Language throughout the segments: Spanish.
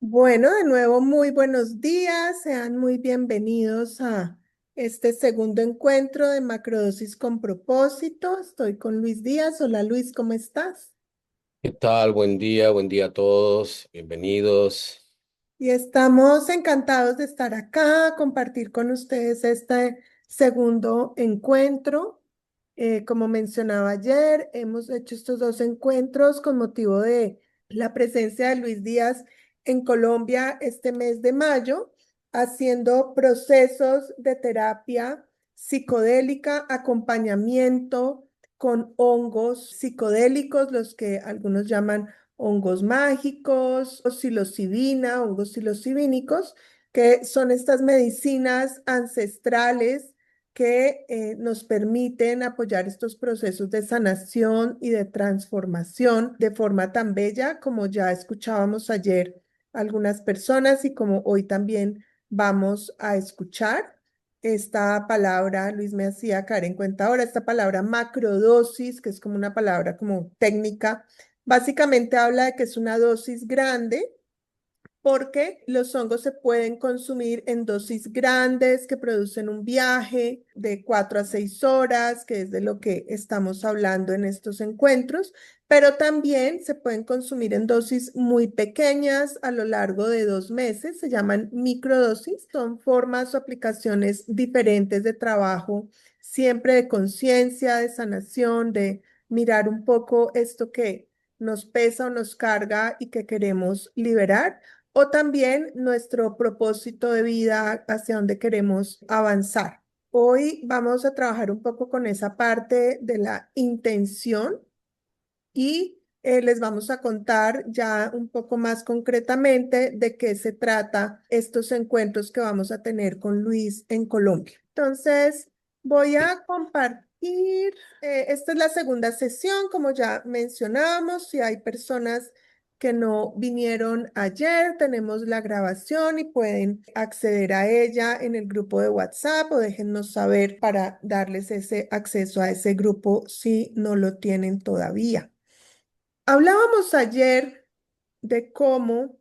Bueno, de nuevo, muy buenos días. Sean muy bienvenidos a este segundo encuentro de Macrodosis con propósito. Estoy con Luis Díaz. Hola Luis, ¿cómo estás? ¿Qué tal? Buen día a todos, bienvenidos. Y estamos encantados de estar acá, compartir con ustedes este segundo encuentro. Como mencionaba ayer, hemos hecho estos dos encuentros con motivo de la presencia de Luis Díaz en Colombia este mes de mayo, haciendo procesos de terapia psicodélica, acompañamiento con hongos psicodélicos, los que algunos llaman hongos mágicos, o psilocibina, hongos psilocibínicos, que son estas medicinas ancestrales que nos permiten apoyar estos procesos de sanación y de transformación de forma tan bella como ya escuchábamos ayer algunas personas y como hoy también vamos a escuchar. Esta palabra, Luis me hacía caer en cuenta ahora, esta palabra macrodosis, que es como una palabra como técnica. Básicamente habla de que es una dosis grande porque los hongos se pueden consumir en dosis grandes que producen un viaje de 4 a 6 horas, que es de lo que estamos hablando en estos encuentros, pero también se pueden consumir en dosis muy pequeñas a lo largo de 2 meses, se llaman microdosis, son formas o aplicaciones diferentes de trabajo, siempre de conciencia, de sanación, de mirar un poco esto que nos pesa o nos carga y que queremos liberar o también nuestro propósito de vida hacia donde queremos avanzar. Hoy vamos a trabajar un poco con esa parte de la intención y les vamos a contar ya un poco más concretamente de qué se trata estos encuentros que vamos a tener con Luis en Colombia. Entonces, voy a compartir, esta es la segunda sesión, como ya mencionábamos, si hay personas que no vinieron ayer, tenemos la grabación y pueden acceder a ella en el grupo de WhatsApp o déjennos saber para darles ese acceso a ese grupo si no lo tienen todavía. Hablábamos ayer de cómo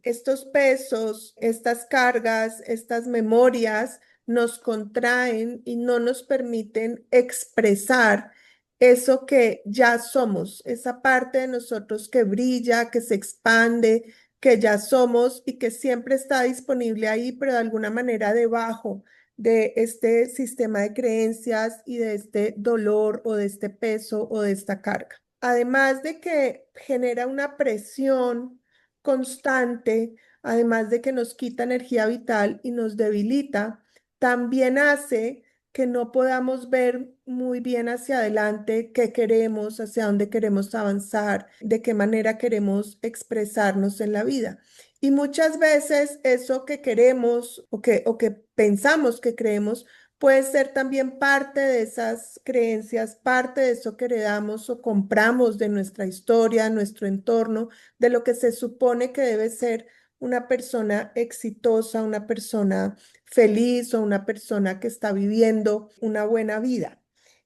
estos pesos, estas cargas, estas memorias nos contraen y no nos permiten expresar eso que ya somos, esa parte de nosotros que brilla, que se expande, que ya somos y que siempre está disponible ahí, pero de alguna manera debajo de este sistema de creencias y de este dolor o de este peso o de esta carga. Además de que genera una presión constante, además de que nos quita energía vital y nos debilita, también hace que no podamos ver muy bien hacia adelante qué queremos, hacia dónde queremos avanzar, de qué manera queremos expresarnos en la vida. Y muchas veces eso que queremos o que pensamos que creemos puede ser también parte de esas creencias, parte de eso que heredamos o compramos de nuestra historia, nuestro entorno, de lo que se supone que debe ser una persona exitosa, una persona feliz o una persona que está viviendo una buena vida.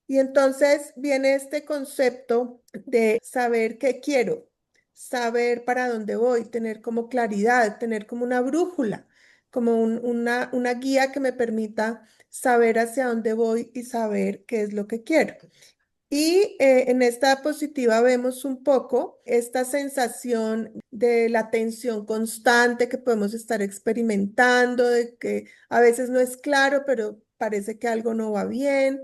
Y entonces viene este concepto de saber qué quiero, saber para dónde voy, tener como claridad, tener como una brújula, como una guía que me permita saber hacia dónde voy y saber qué es lo que quiero. Y en esta diapositiva vemos un poco esta sensación de la tensión constante que podemos estar experimentando, de que a veces no es claro, pero parece que algo no va bien.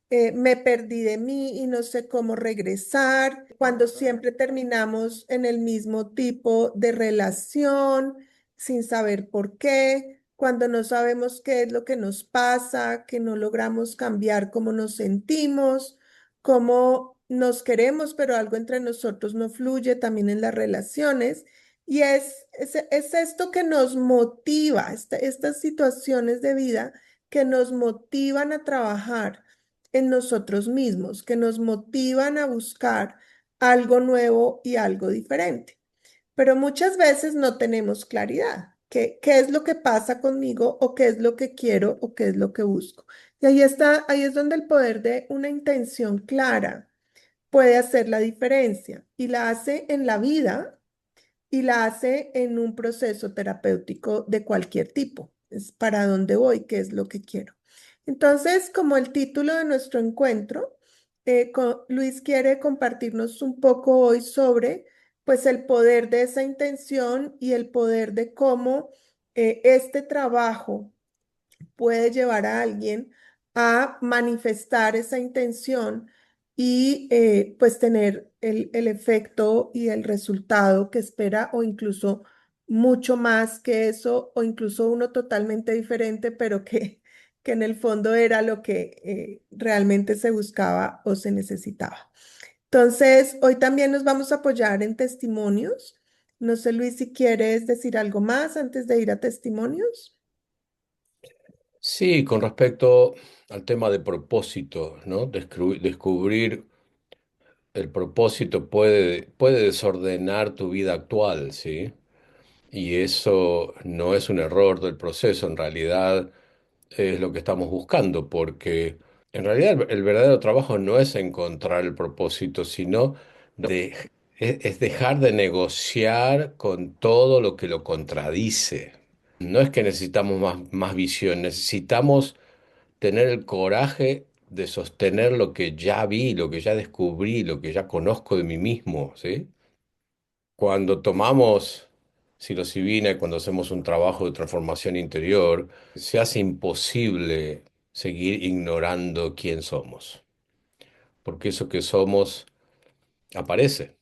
Me perdí de mí y no sé cómo regresar. Cuando siempre terminamos en el mismo tipo de relación, sin saber por qué. Cuando no sabemos qué es lo que nos pasa, que no logramos cambiar cómo nos sentimos, cómo nos queremos, pero algo entre nosotros no fluye también en las relaciones. Y es esto que nos motiva, estas situaciones de vida que nos motivan a trabajar en nosotros mismos, que nos motivan a buscar algo nuevo y algo diferente. Pero muchas veces no tenemos claridad. ¿Qué es lo que pasa conmigo o qué es lo que quiero o qué es lo que busco? Y ahí está, ahí es donde el poder de una intención clara puede hacer la diferencia y la hace en la vida y la hace en un proceso terapéutico de cualquier tipo. Es para dónde voy, qué es lo que quiero. Entonces, como el título de nuestro encuentro, Luis quiere compartirnos un poco hoy sobre, pues, el poder de esa intención y el poder de cómo este trabajo puede llevar a alguien a manifestar esa intención y pues tener el efecto y el resultado que espera o incluso mucho más que eso o incluso uno totalmente diferente, pero que en el fondo era lo que realmente se buscaba o se necesitaba. Entonces, hoy también nos vamos a apoyar en testimonios. No sé, Luis, si quieres decir algo más antes de ir a testimonios. Sí, con respecto al tema de propósito, ¿no? Descubrir el propósito puede desordenar tu vida actual, ¿sí? Y eso no es un error del proceso, en realidad es lo que estamos buscando, porque en realidad el verdadero trabajo no es encontrar el propósito, sino de, es dejar de negociar con todo lo que lo contradice. No es que necesitamos más visión, necesitamos tener el coraje de sostener lo que ya vi, lo que ya descubrí, lo que ya conozco de mí mismo, ¿sí? Cuando tomamos psilocibina y cuando hacemos un trabajo de transformación interior, se hace imposible seguir ignorando quién somos, porque eso que somos aparece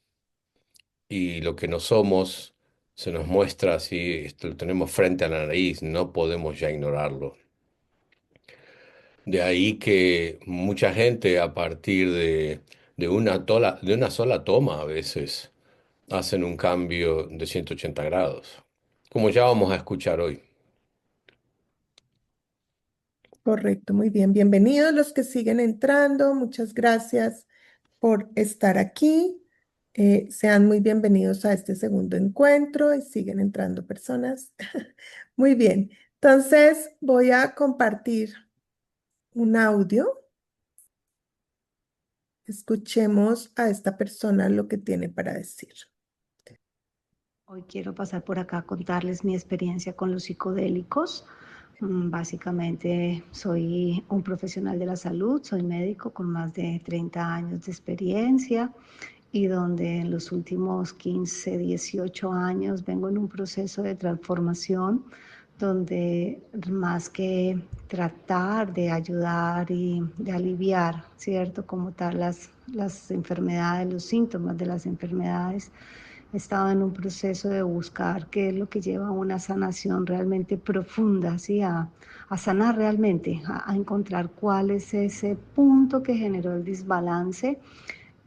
y lo que no somos se nos muestra así, esto lo tenemos frente a la nariz, no podemos ya ignorarlo. De ahí que mucha gente a partir de una sola toma a veces hacen un cambio de 180 grados, como ya vamos a escuchar hoy. Correcto, muy bien. Bienvenidos los que siguen entrando. Muchas gracias por estar aquí. Sean muy bienvenidos a este segundo encuentro y siguen entrando personas. Muy bien. Entonces voy a compartir un audio. Escuchemos a esta persona lo que tiene para decir. Hoy quiero pasar por acá a contarles mi experiencia con los psicodélicos. Básicamente soy un profesional de la salud, soy médico con más de 30 años de experiencia y donde en los últimos 15, 18 años vengo en un proceso de transformación donde más que tratar de ayudar y de aliviar, ¿cierto? Como tal las enfermedades, los síntomas de las enfermedades, he estado en un proceso de buscar qué es lo que lleva a una sanación realmente profunda, ¿sí? A sanar realmente, a encontrar cuál es ese punto que generó el desbalance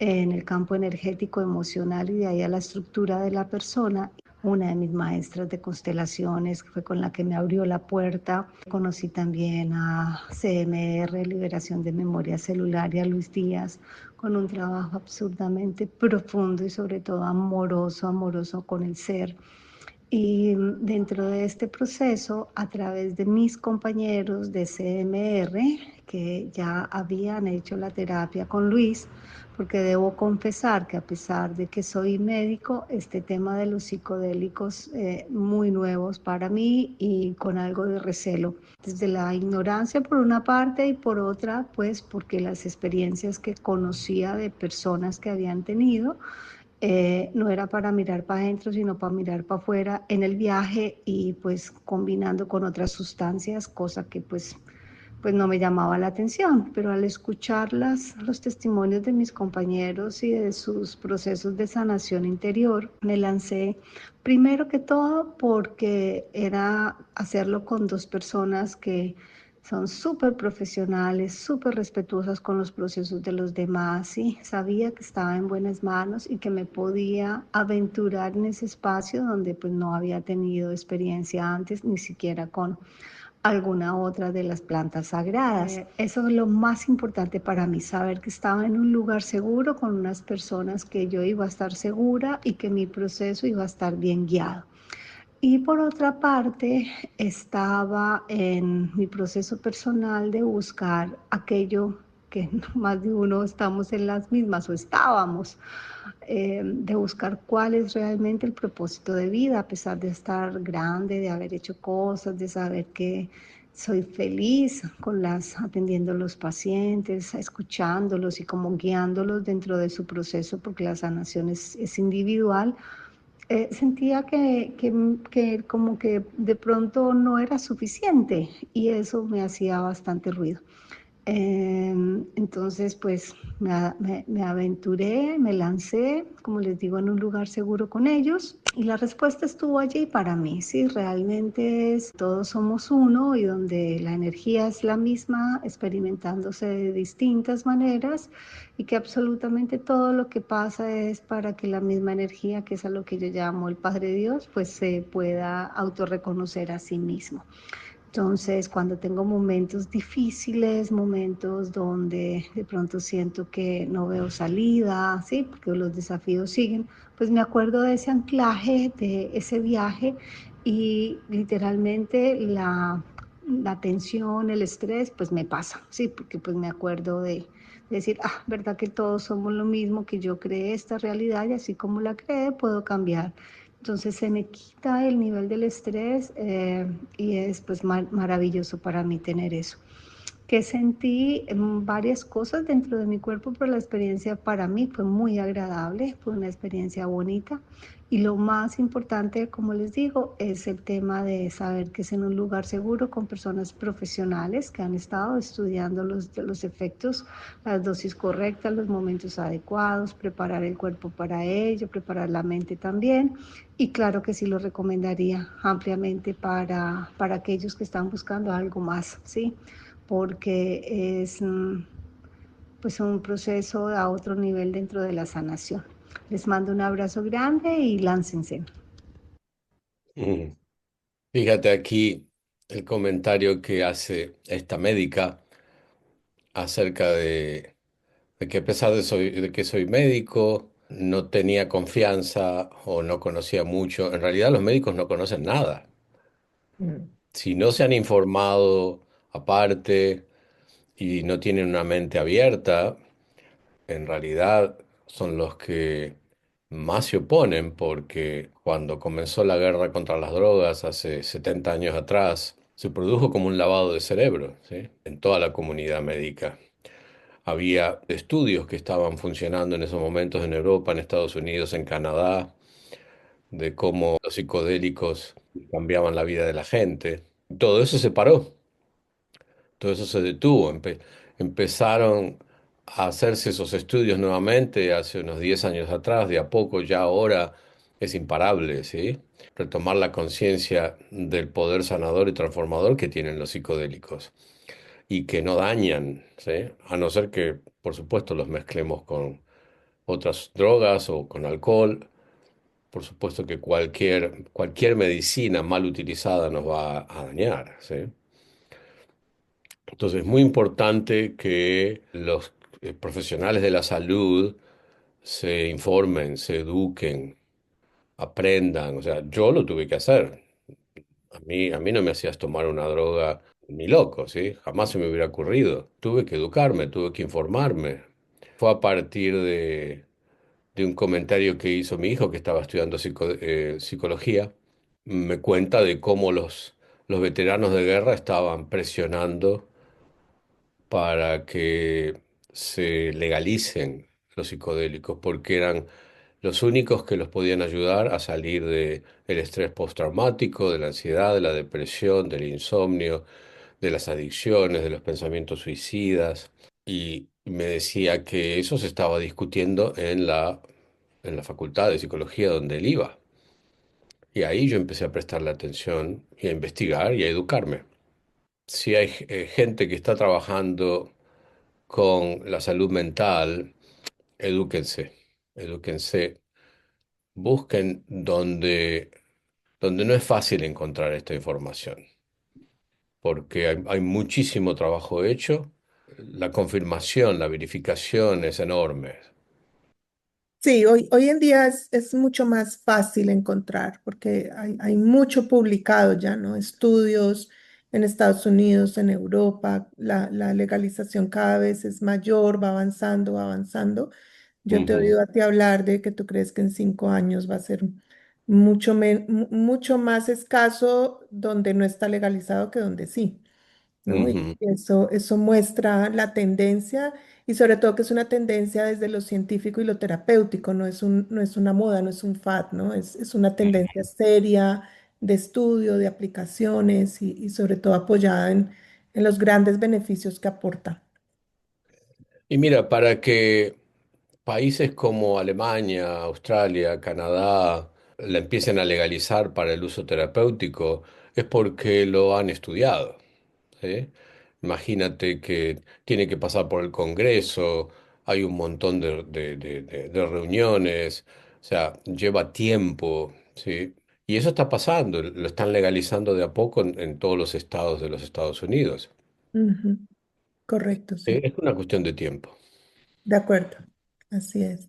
en el campo energético, emocional y de ahí a la estructura de la persona. Una de mis maestras de constelaciones fue con la que me abrió la puerta. Conocí también a CMR, Liberación de Memoria Celular, y a Luis Díaz, con un trabajo absurdamente profundo y sobre todo amoroso, amoroso con el ser. Y dentro de este proceso, a través de mis compañeros de CMR, que ya habían hecho la terapia con Luis, porque debo confesar que a pesar de que soy médico, este tema de los psicodélicos muy nuevos para mí y con algo de recelo, desde la ignorancia por una parte y por otra, pues porque las experiencias que conocía de personas que habían tenido, no era para mirar para adentro, sino para mirar para afuera en el viaje y pues combinando con otras sustancias, cosa que pues no me llamaba la atención, pero al escuchar los testimonios de mis compañeros y de sus procesos de sanación interior, me lancé primero que todo porque era hacerlo con dos personas que son súper profesionales, súper respetuosas con los procesos de los demás, y sabía que estaba en buenas manos y que me podía aventurar en ese espacio donde pues no había tenido experiencia antes, ni siquiera con alguna otra de las plantas sagradas. Eso es lo más importante para mí, saber que estaba en un lugar seguro con unas personas que yo iba a estar segura y que mi proceso iba a estar bien guiado. Y por otra parte, estaba en mi proceso personal de buscar aquello porque más de uno estamos en las mismas o estábamos, de buscar cuál es realmente el propósito de vida, a pesar de estar grande, de haber hecho cosas, de saber que soy feliz con atendiendo a los pacientes, escuchándolos y como guiándolos dentro de su proceso, porque la sanación es individual. Sentía que como que de pronto no era suficiente y eso me hacía bastante ruido. Entonces, pues me aventuré, me lancé, como les digo, en un lugar seguro con ellos y la respuesta estuvo allí para mí. Sí, realmente todos somos uno y donde la energía es la misma, experimentándose de distintas maneras y que absolutamente todo lo que pasa es para que la misma energía, que es a lo que yo llamo el Padre Dios, pues se pueda autorreconocer a sí mismo. Entonces, cuando tengo momentos difíciles, momentos donde de pronto siento que no veo salida, ¿sí? Porque los desafíos siguen, pues me acuerdo de ese anclaje, de ese viaje y literalmente la tensión, el estrés, pues me pasa, ¿sí? Porque pues me acuerdo de decir, ah, verdad que todos somos lo mismo, que yo creé esta realidad y así como la creé, puedo cambiar. Entonces se me quita el nivel del estrés y es pues maravilloso para mí tener eso. Que sentí varias cosas dentro de mi cuerpo, pero la experiencia para mí fue muy agradable, fue una experiencia bonita. Y lo más importante, como les digo, es el tema de saber que es en un lugar seguro con personas profesionales que han estado estudiando los efectos, las dosis correctas, los momentos adecuados, preparar el cuerpo para ello, preparar la mente también. Y claro que sí lo recomendaría ampliamente para aquellos que están buscando algo más, ¿sí? Porque es pues un proceso a otro nivel dentro de la sanación. Les mando un abrazo grande y láncense. Mm. Fíjate aquí el comentario que hace esta médica acerca de que a pesar de que soy médico, no tenía confianza o no conocía mucho. En realidad los médicos no conocen nada. Mm. Si no se han informado aparte y no tienen una mente abierta, en realidad son los que más se oponen porque cuando comenzó la guerra contra las drogas hace 70 años atrás, se produjo como un lavado de cerebro, ¿sí? En toda la comunidad médica. Había estudios que estaban funcionando en esos momentos en Europa, en Estados Unidos, en Canadá, de cómo los psicodélicos cambiaban la vida de la gente. Todo eso se paró, todo eso se detuvo. Empezaron a hacerse esos estudios nuevamente hace unos 10 años atrás, de a poco, ya ahora es imparable, ¿sí? Retomar la conciencia del poder sanador y transformador que tienen los psicodélicos y que no dañan, ¿sí? A no ser que, por supuesto, los mezclemos con otras drogas o con alcohol. Por supuesto que cualquier medicina mal utilizada nos va a dañar, ¿sí? Entonces es muy importante que los profesionales de la salud se informen, se eduquen, aprendan. O sea, yo lo tuve que hacer. A mí no me hacías tomar una droga ni loco, ¿sí? Jamás se me hubiera ocurrido. Tuve que educarme, tuve que informarme. Fue a partir de un comentario que hizo mi hijo que estaba estudiando psicología. Me cuenta de cómo los veteranos de guerra estaban presionando para que se legalicen los psicodélicos, porque eran los únicos que los podían ayudar a salir del estrés postraumático, de la ansiedad, de la depresión, del insomnio, de las adicciones, de los pensamientos suicidas. Y me decía que eso se estaba discutiendo en la facultad de psicología donde él iba. Y ahí yo empecé a prestarle atención y a investigar y a educarme. Si hay gente que está trabajando con la salud mental, edúquense, edúquense, busquen donde no es fácil encontrar esta información, porque hay muchísimo trabajo hecho, la confirmación, la verificación es enorme. Sí, hoy en día es mucho más fácil encontrar porque hay mucho publicado ya, ¿no? Estudios en Estados Unidos, en Europa, la legalización cada vez es mayor, va avanzando, va avanzando. Yo te he Ujú, oído a ti hablar de que tú crees que en 5 años va a ser mucho más escaso donde no está legalizado que donde sí. ¿No? Y ujú. eso muestra la tendencia y sobre todo que es una tendencia desde lo científico y lo terapéutico, no es una moda, no es un fad, ¿no? Es una tendencia seria de estudio, de aplicaciones y sobre todo apoyada en los grandes beneficios que aporta. Y mira, para que países como Alemania, Australia, Canadá la empiecen a legalizar para el uso terapéutico, es porque lo han estudiado, ¿sí? Imagínate que tiene que pasar por el Congreso, hay un montón de reuniones, o sea, lleva tiempo, ¿sí? Y eso está pasando, lo están legalizando de a poco en todos los estados de los Estados Unidos. Ujú, correcto, sí, Es una cuestión de tiempo. de acuerdo, así es.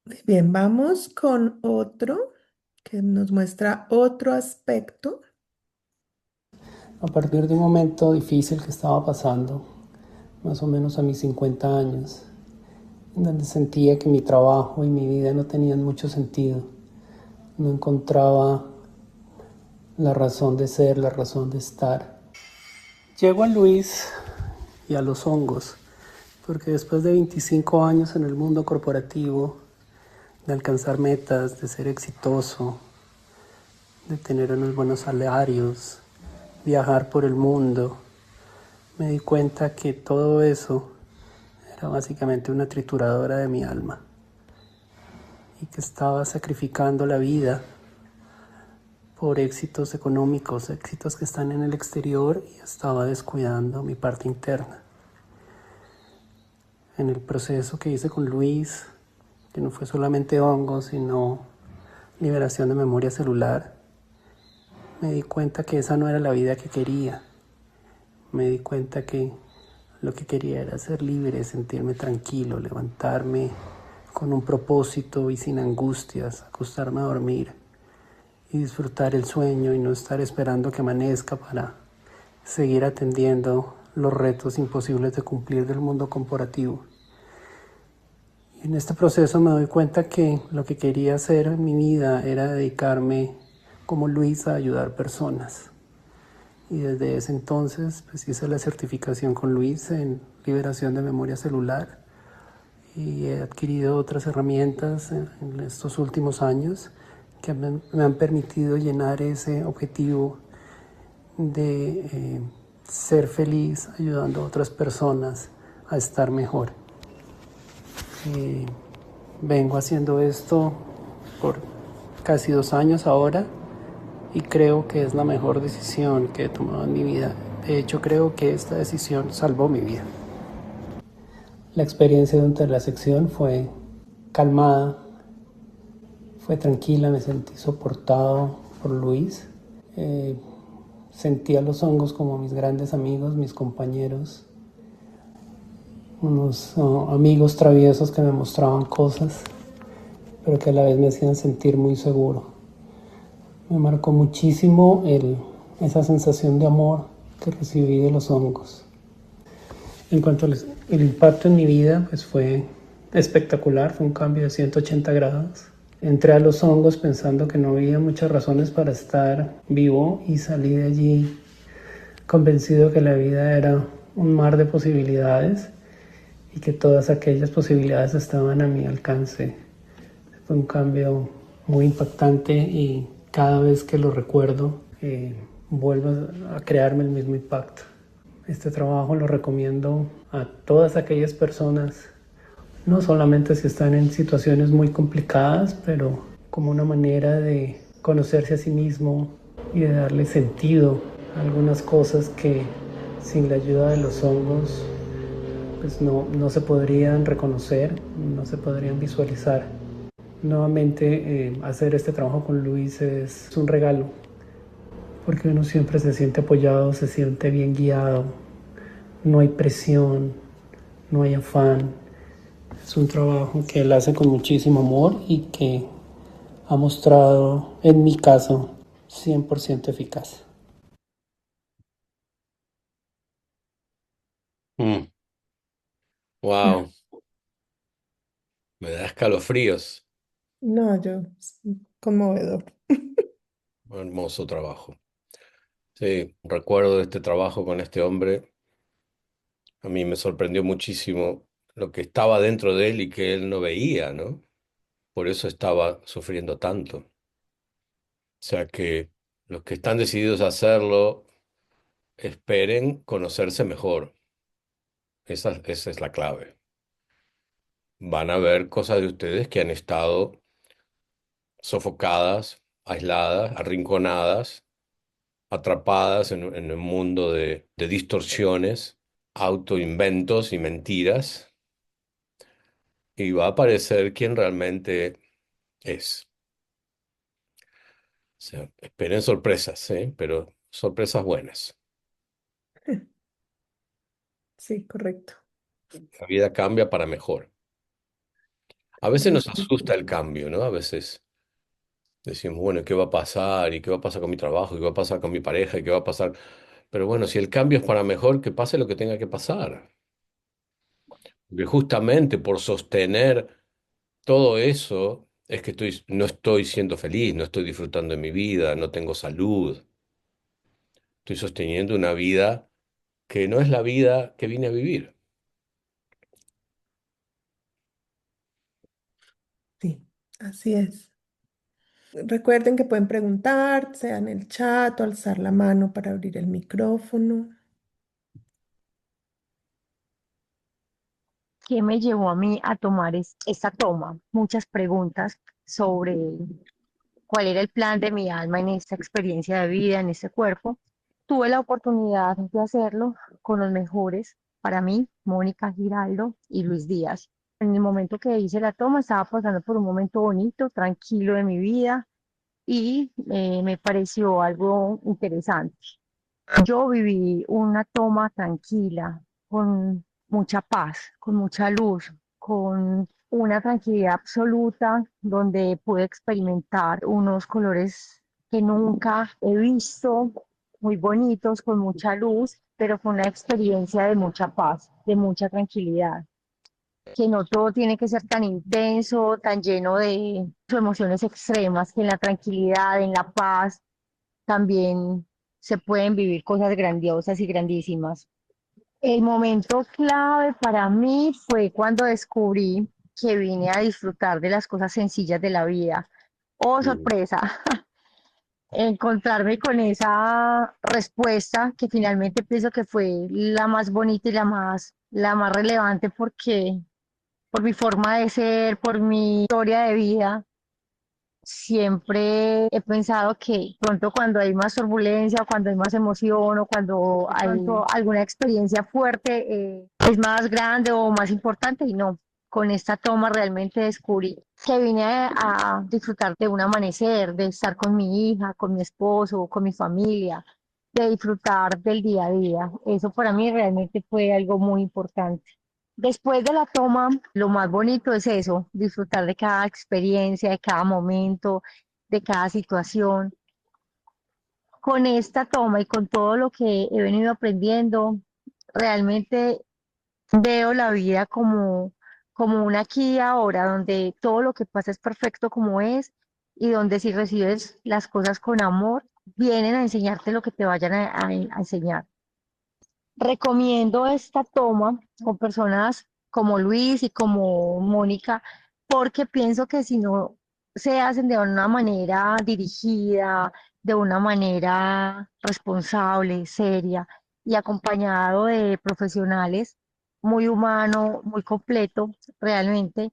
Muy bien, vamos con otro que nos muestra otro aspecto. A partir de un momento difícil que estaba pasando, más o menos a mis 50 años, en donde sentía que mi trabajo y mi vida no tenían mucho sentido. No encontraba la razón de ser, la razón de estar. Llego a Luis y a los hongos, porque después de 25 años en el mundo corporativo, de alcanzar metas, de ser exitoso, de tener unos buenos salarios, viajar por el mundo, me di cuenta que todo eso era básicamente una trituradora de mi alma y que estaba sacrificando la vida por éxitos económicos, éxitos que están en el exterior, y estaba descuidando mi parte interna. En el proceso que hice con Luis, que no fue solamente hongos, sino liberación de memoria celular, me di cuenta que esa no era la vida que quería. Me di cuenta que lo que quería era ser libre, sentirme tranquilo, levantarme con un propósito y sin angustias, acostarme a dormir y disfrutar el sueño y no estar esperando que amanezca para seguir atendiendo los retos imposibles de cumplir del mundo corporativo. Y en este proceso me doy cuenta que lo que quería hacer en mi vida era dedicarme como Luis a ayudar personas. Y desde ese entonces pues hice la certificación con Luis en liberación de memoria celular y he adquirido otras herramientas en estos últimos años que me han permitido llenar ese objetivo de ser feliz ayudando a otras personas a estar mejor. Vengo haciendo esto por casi 2 años ahora y creo que es la mejor decisión que he tomado en mi vida. De hecho, creo que esta decisión salvó mi vida. La experiencia durante la sección fue calmada, fue tranquila, me sentí soportado por Luis. Sentí a los hongos como mis grandes amigos, mis compañeros, unos amigos traviesos que me mostraban cosas, pero que a la vez me hacían sentir muy seguro. Me marcó muchísimo esa sensación de amor que recibí de los hongos. En cuanto al impacto en mi vida, pues fue espectacular, fue un cambio de 180 grados. Entré a los hongos pensando que no había muchas razones para estar vivo y salí de allí convencido que la vida era un mar de posibilidades y que todas aquellas posibilidades estaban a mi alcance. Fue un cambio muy impactante y cada vez que lo recuerdo vuelvo a crearme el mismo impacto. Este trabajo lo recomiendo a todas aquellas personas, no solamente si están en situaciones muy complicadas, pero como una manera de conocerse a sí mismo y de darle sentido a algunas cosas que sin la ayuda de los hongos pues no se podrían reconocer, no se podrían visualizar. Nuevamente, hacer este trabajo con Luis es un regalo, porque uno siempre se siente apoyado, se siente bien guiado, no hay presión, no hay afán. Es un trabajo que él hace con muchísimo amor y que ha mostrado, en mi caso, 100% eficaz. Mm, wow, me da escalofríos. No, es conmovedor. Hermoso trabajo. Sí, recuerdo este trabajo con este hombre. A mí me sorprendió muchísimo lo que estaba dentro de él y que él no veía, ¿no? Por eso estaba sufriendo tanto. O sea que los que están decididos a hacerlo, esperen conocerse mejor. Esa es la clave. Van a ver cosas de ustedes que han estado sofocadas, aisladas, arrinconadas, atrapadas en un mundo de distorsiones, autoinventos y mentiras, y va a aparecer quién realmente es. O sea, esperen sorpresas, ¿eh? Pero sorpresas buenas. Sí, correcto. La vida cambia para mejor. A veces nos asusta el cambio, ¿no? A veces decimos, bueno, ¿qué va a pasar? ¿Y qué va a pasar con mi trabajo? ¿Y qué va a pasar con mi pareja? ¿Y qué va a pasar? Pero bueno, si el cambio es para mejor, que pase lo que tenga que pasar. Porque justamente por sostener todo eso es que no estoy siendo feliz, no estoy disfrutando de mi vida, no tengo salud. Estoy sosteniendo una vida que no es la vida que vine a vivir. Sí, así es. Recuerden que pueden preguntar, sea en el chat o alzar la mano para abrir el micrófono. ¿Qué me llevó a mí a tomar esta toma? Muchas preguntas sobre cuál era el plan de mi alma en esta experiencia de vida, en este cuerpo. Tuve la oportunidad de hacerlo con los mejores para mí, Mónica Giraldo y Luis Díaz. En el momento que hice la toma estaba pasando por un momento bonito, tranquilo de mi vida y me pareció algo interesante. Yo viví una toma tranquila, con mucha paz, con mucha luz, con una tranquilidad absoluta, donde pude experimentar unos colores que nunca he visto, muy bonitos, con mucha luz, pero fue una experiencia de mucha paz, de mucha tranquilidad, que no todo tiene que ser tan intenso, tan lleno de emociones extremas, que en la tranquilidad, en la paz también se pueden vivir cosas grandiosas y grandísimas. El momento clave para mí fue cuando descubrí que vine a disfrutar de las cosas sencillas de la vida. Oh, Mm. sorpresa, encontrarme con esa respuesta que finalmente pienso que fue la más bonita y la más relevante porque por mi forma de ser, por mi historia de vida, siempre he pensado que pronto cuando hay más turbulencia, o cuando hay más emoción, o cuando hay alguna experiencia fuerte, es más grande o más importante y no. Con esta toma realmente descubrí que vine a disfrutar de un amanecer, de estar con mi hija, con mi esposo, con mi familia, de disfrutar del día a día. Eso para mí realmente fue algo muy importante. Después de la toma, lo más bonito es eso, disfrutar de cada experiencia, de cada momento, de cada situación. Con esta toma y con todo lo que he venido aprendiendo, realmente veo la vida como una aquí y ahora, donde todo lo que pasa es perfecto como es y donde si recibes las cosas con amor, vienen a enseñarte lo que te vayan a enseñar. Recomiendo esta toma con personas como Luis y como Mónica, porque pienso que si no se hacen de una manera dirigida, de una manera responsable, seria y acompañado de profesionales, muy humano, muy completo, realmente,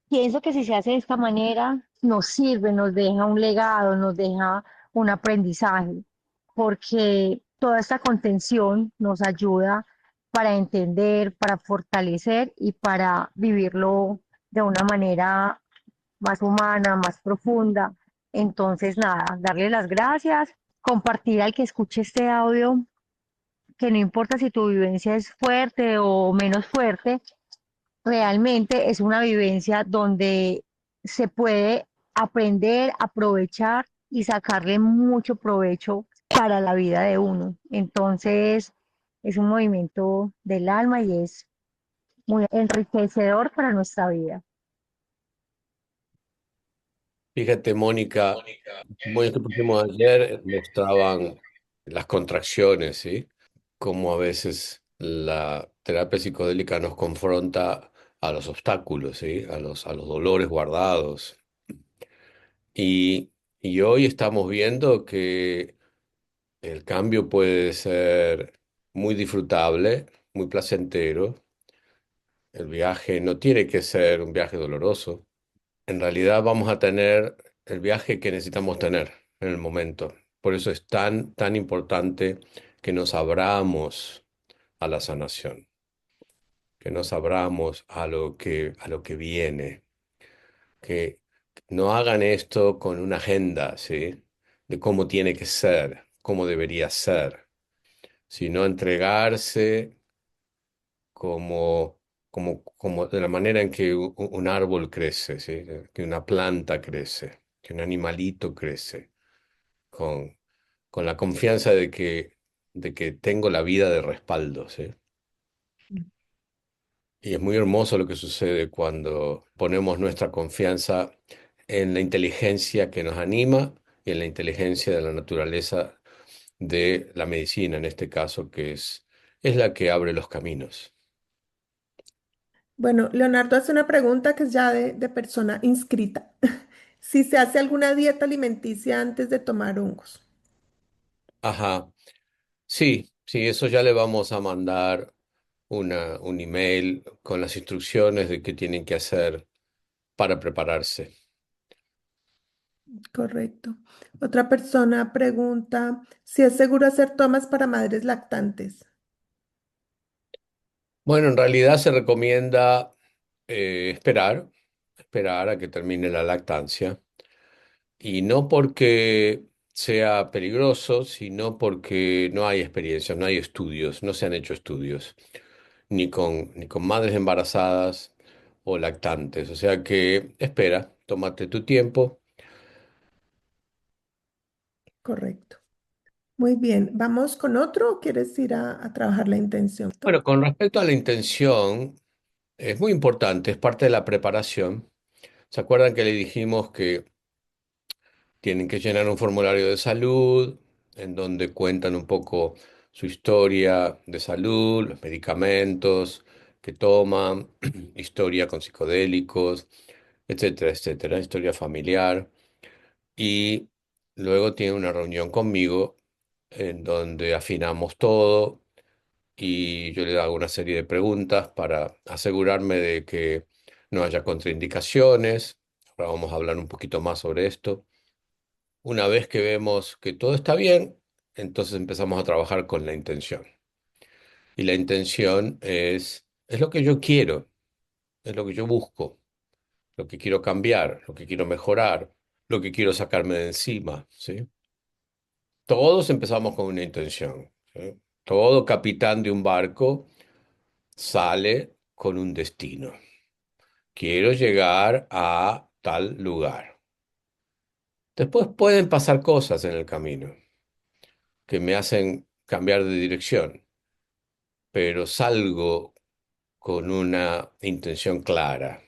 pienso que si se hace de esta manera, nos sirve, nos deja un legado, nos deja un aprendizaje, porque toda esta contención nos ayuda para entender, para fortalecer y para vivirlo de una manera más humana, más profunda. Entonces, nada, darle las gracias, compartir al que escuche este audio, que no importa si tu vivencia es fuerte o menos fuerte, realmente es una vivencia donde se puede aprender, aprovechar y sacarle mucho provecho para la vida de uno. Entonces, Es un movimiento del alma y es muy enriquecedor para nuestra vida. Fíjate, Mónica, muy que pusimos ayer mostraban las contracciones, ¿sí? Cómo a veces la terapia psicodélica nos confronta a los obstáculos, ¿sí? A los dolores guardados. Y, y hoy estamos viendo que el cambio puede ser muy disfrutable, muy placentero. El viaje no tiene que ser un viaje doloroso. En realidad vamos a tener el viaje que necesitamos tener en el momento. Por eso es tan importante que nos abramos a la sanación, que nos abramos a lo que viene, que no hagan esto con una agenda, ¿sí? De cómo tiene que ser, cómo debería ser, sino entregarse como, como de la manera en que un árbol crece, ¿sí? Que una planta crece, que un animalito crece, con, con la confianza de que tengo la vida de respaldo, ¿sí? Y es muy hermoso lo que sucede cuando ponemos nuestra confianza en la inteligencia que nos anima y en la inteligencia de la naturaleza de la medicina, en este caso, es la que abre los caminos. Bueno, Leonardo hace una pregunta que es ya de persona inscrita. Si se hace alguna dieta alimenticia antes de tomar hongos. Ajá. Sí, sí, eso ya le vamos a mandar un email con las instrucciones de qué tienen que hacer para prepararse. Correcto. Otra persona pregunta si es seguro hacer tomas para madres lactantes. Bueno, en realidad se recomienda esperar, esperar a que termine la lactancia, y no porque sea peligroso, sino porque no hay experiencias, no hay estudios, no se han hecho estudios, ni con madres embarazadas o lactantes. O sea que espera, tómate tu tiempo. Correcto. Muy bien. ¿Vamos con otro o quieres ir a trabajar la intención? Bueno, con respecto a la intención, es muy importante, es parte de la preparación. ¿Se acuerdan que le dijimos que tienen que llenar un formulario de salud en donde cuentan un poco su historia de salud, los medicamentos que toman, historia con psicodélicos, etcétera, etcétera, historia familiar? Y luego tiene una reunión conmigo en donde afinamos todo y yo le hago una serie de preguntas para asegurarme de que no haya contraindicaciones. Ahora vamos a hablar un poquito más sobre esto. Una vez que vemos que todo está bien, entonces empezamos a trabajar con la intención. Y la intención es lo que yo quiero, es lo que yo busco, lo que quiero cambiar, lo que quiero mejorar, lo que quiero sacarme de encima, ¿sí? Todos empezamos con una intención, ¿sí? Todo capitán de un barco sale con un destino. Quiero llegar a tal lugar. Después pueden pasar cosas en el camino que me hacen cambiar de dirección, pero salgo con una intención clara.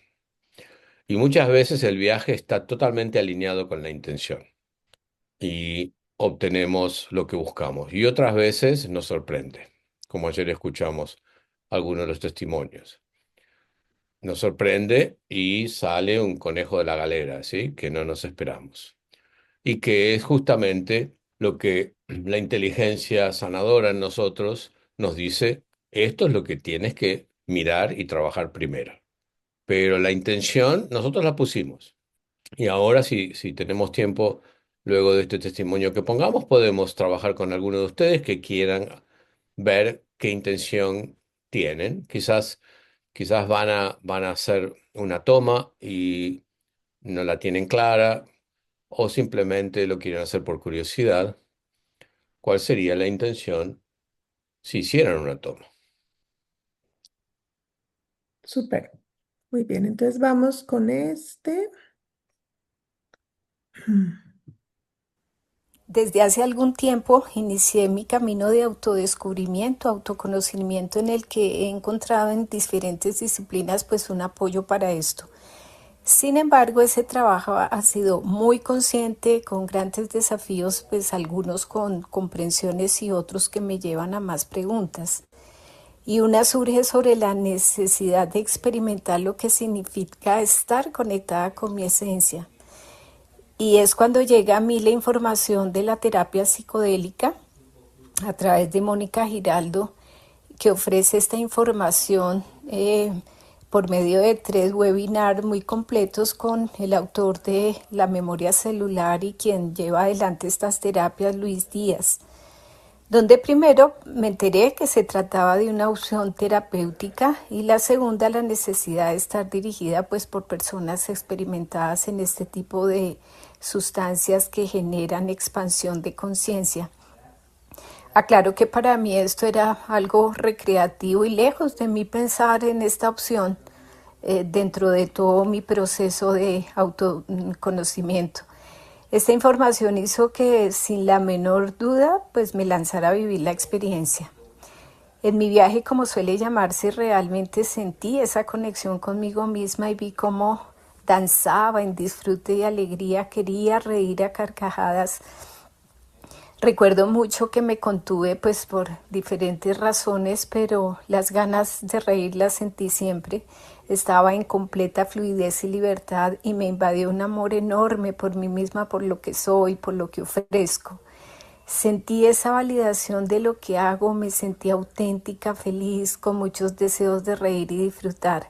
Y muchas veces el viaje está totalmente alineado con la intención y obtenemos lo que buscamos. Y otras veces nos sorprende, como ayer escuchamos algunos de los testimonios. Nos sorprende y sale un conejo de la galera, ¿sí? Que no nos esperamos. Y que es justamente lo que la inteligencia sanadora en nosotros nos dice, esto es lo que tienes que mirar y trabajar primero. Pero la intención nosotros la pusimos. Y ahora si tenemos tiempo, luego de este testimonio que pongamos, podemos trabajar con alguno de ustedes que quieran ver qué intención tienen. Quizás van a hacer una toma y no la tienen clara, o simplemente lo quieren hacer por curiosidad. ¿Cuál sería la intención si hicieran una toma? Súper. Muy bien. Entonces vamos con este. Desde hace algún tiempo inicié mi camino de autodescubrimiento, autoconocimiento en el que he encontrado en diferentes disciplinas pues un apoyo para esto. Sin embargo, ese trabajo ha sido muy consciente, con grandes desafíos, pues algunos con comprensiones y otros que me llevan a más preguntas. Y una surge sobre la necesidad de experimentar lo que significa estar conectada con mi esencia. Y es cuando llega a mí la información de la terapia psicodélica a través de Mónica Giraldo, que ofrece esta información por medio de 3 webinars muy completos con el autor de La memoria celular y quien lleva adelante estas terapias, Luis Díaz, donde primero me enteré que se trataba de una opción terapéutica y la segunda la necesidad de estar dirigida pues por personas experimentadas en este tipo de sustancias que generan expansión de conciencia. Aclaro que para mí esto era algo recreativo y lejos de mí pensar en esta opción dentro de todo mi proceso de autoconocimiento. Esta información hizo que sin la menor duda pues me lanzara a vivir la experiencia. En mi viaje, como suele llamarse, realmente sentí esa conexión conmigo misma y vi cómo danzaba en disfrute y alegría, quería reír a carcajadas. Recuerdo mucho que me contuve pues por diferentes razones, pero las ganas de reír las sentí siempre. Estaba en completa fluidez y libertad y me invadió un amor enorme por mí misma, por lo que soy, por lo que ofrezco. Sentí esa validación de lo que hago, me sentí auténtica, feliz, con muchos deseos de reír y disfrutar.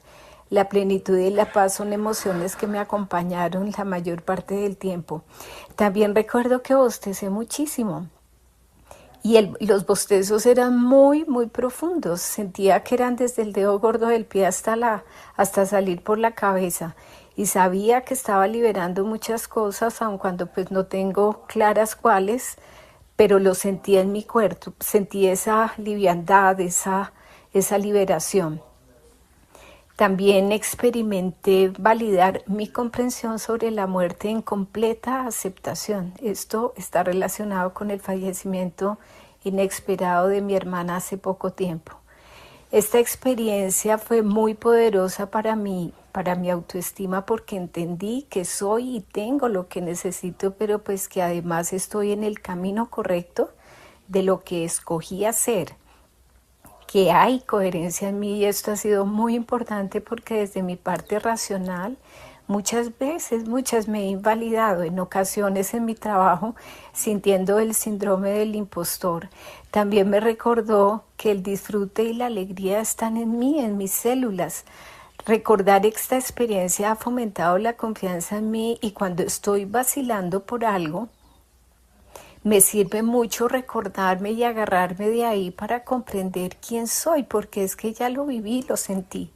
La plenitud y la paz son emociones que me acompañaron la mayor parte del tiempo. También recuerdo que bostecé muchísimo y los bostezos eran muy, muy profundos. Sentía que eran desde el dedo gordo del pie hasta salir por la cabeza. Y sabía que estaba liberando muchas cosas, aun cuando pues no tengo claras cuáles, pero lo sentía en mi cuerpo, sentí esa liviandad, esa liberación. También experimenté validar mi comprensión sobre la muerte en completa aceptación. Esto está relacionado con el fallecimiento inesperado de mi hermana hace poco tiempo. Esta experiencia fue muy poderosa para mi autoestima, porque entendí que soy y tengo lo que necesito, pero pues que además estoy en el camino correcto de lo que escogí hacer, que hay coherencia en mí, y esto ha sido muy importante porque desde mi parte racional muchas me he invalidado en ocasiones en mi trabajo sintiendo el síndrome del impostor. También me recordó que el disfrute y la alegría están en mí, en mis células. Recordar esta experiencia ha fomentado la confianza en mí, y cuando estoy vacilando por algo, me sirve mucho recordarme y agarrarme de ahí para comprender quién soy, porque es que ya lo viví, lo sentí.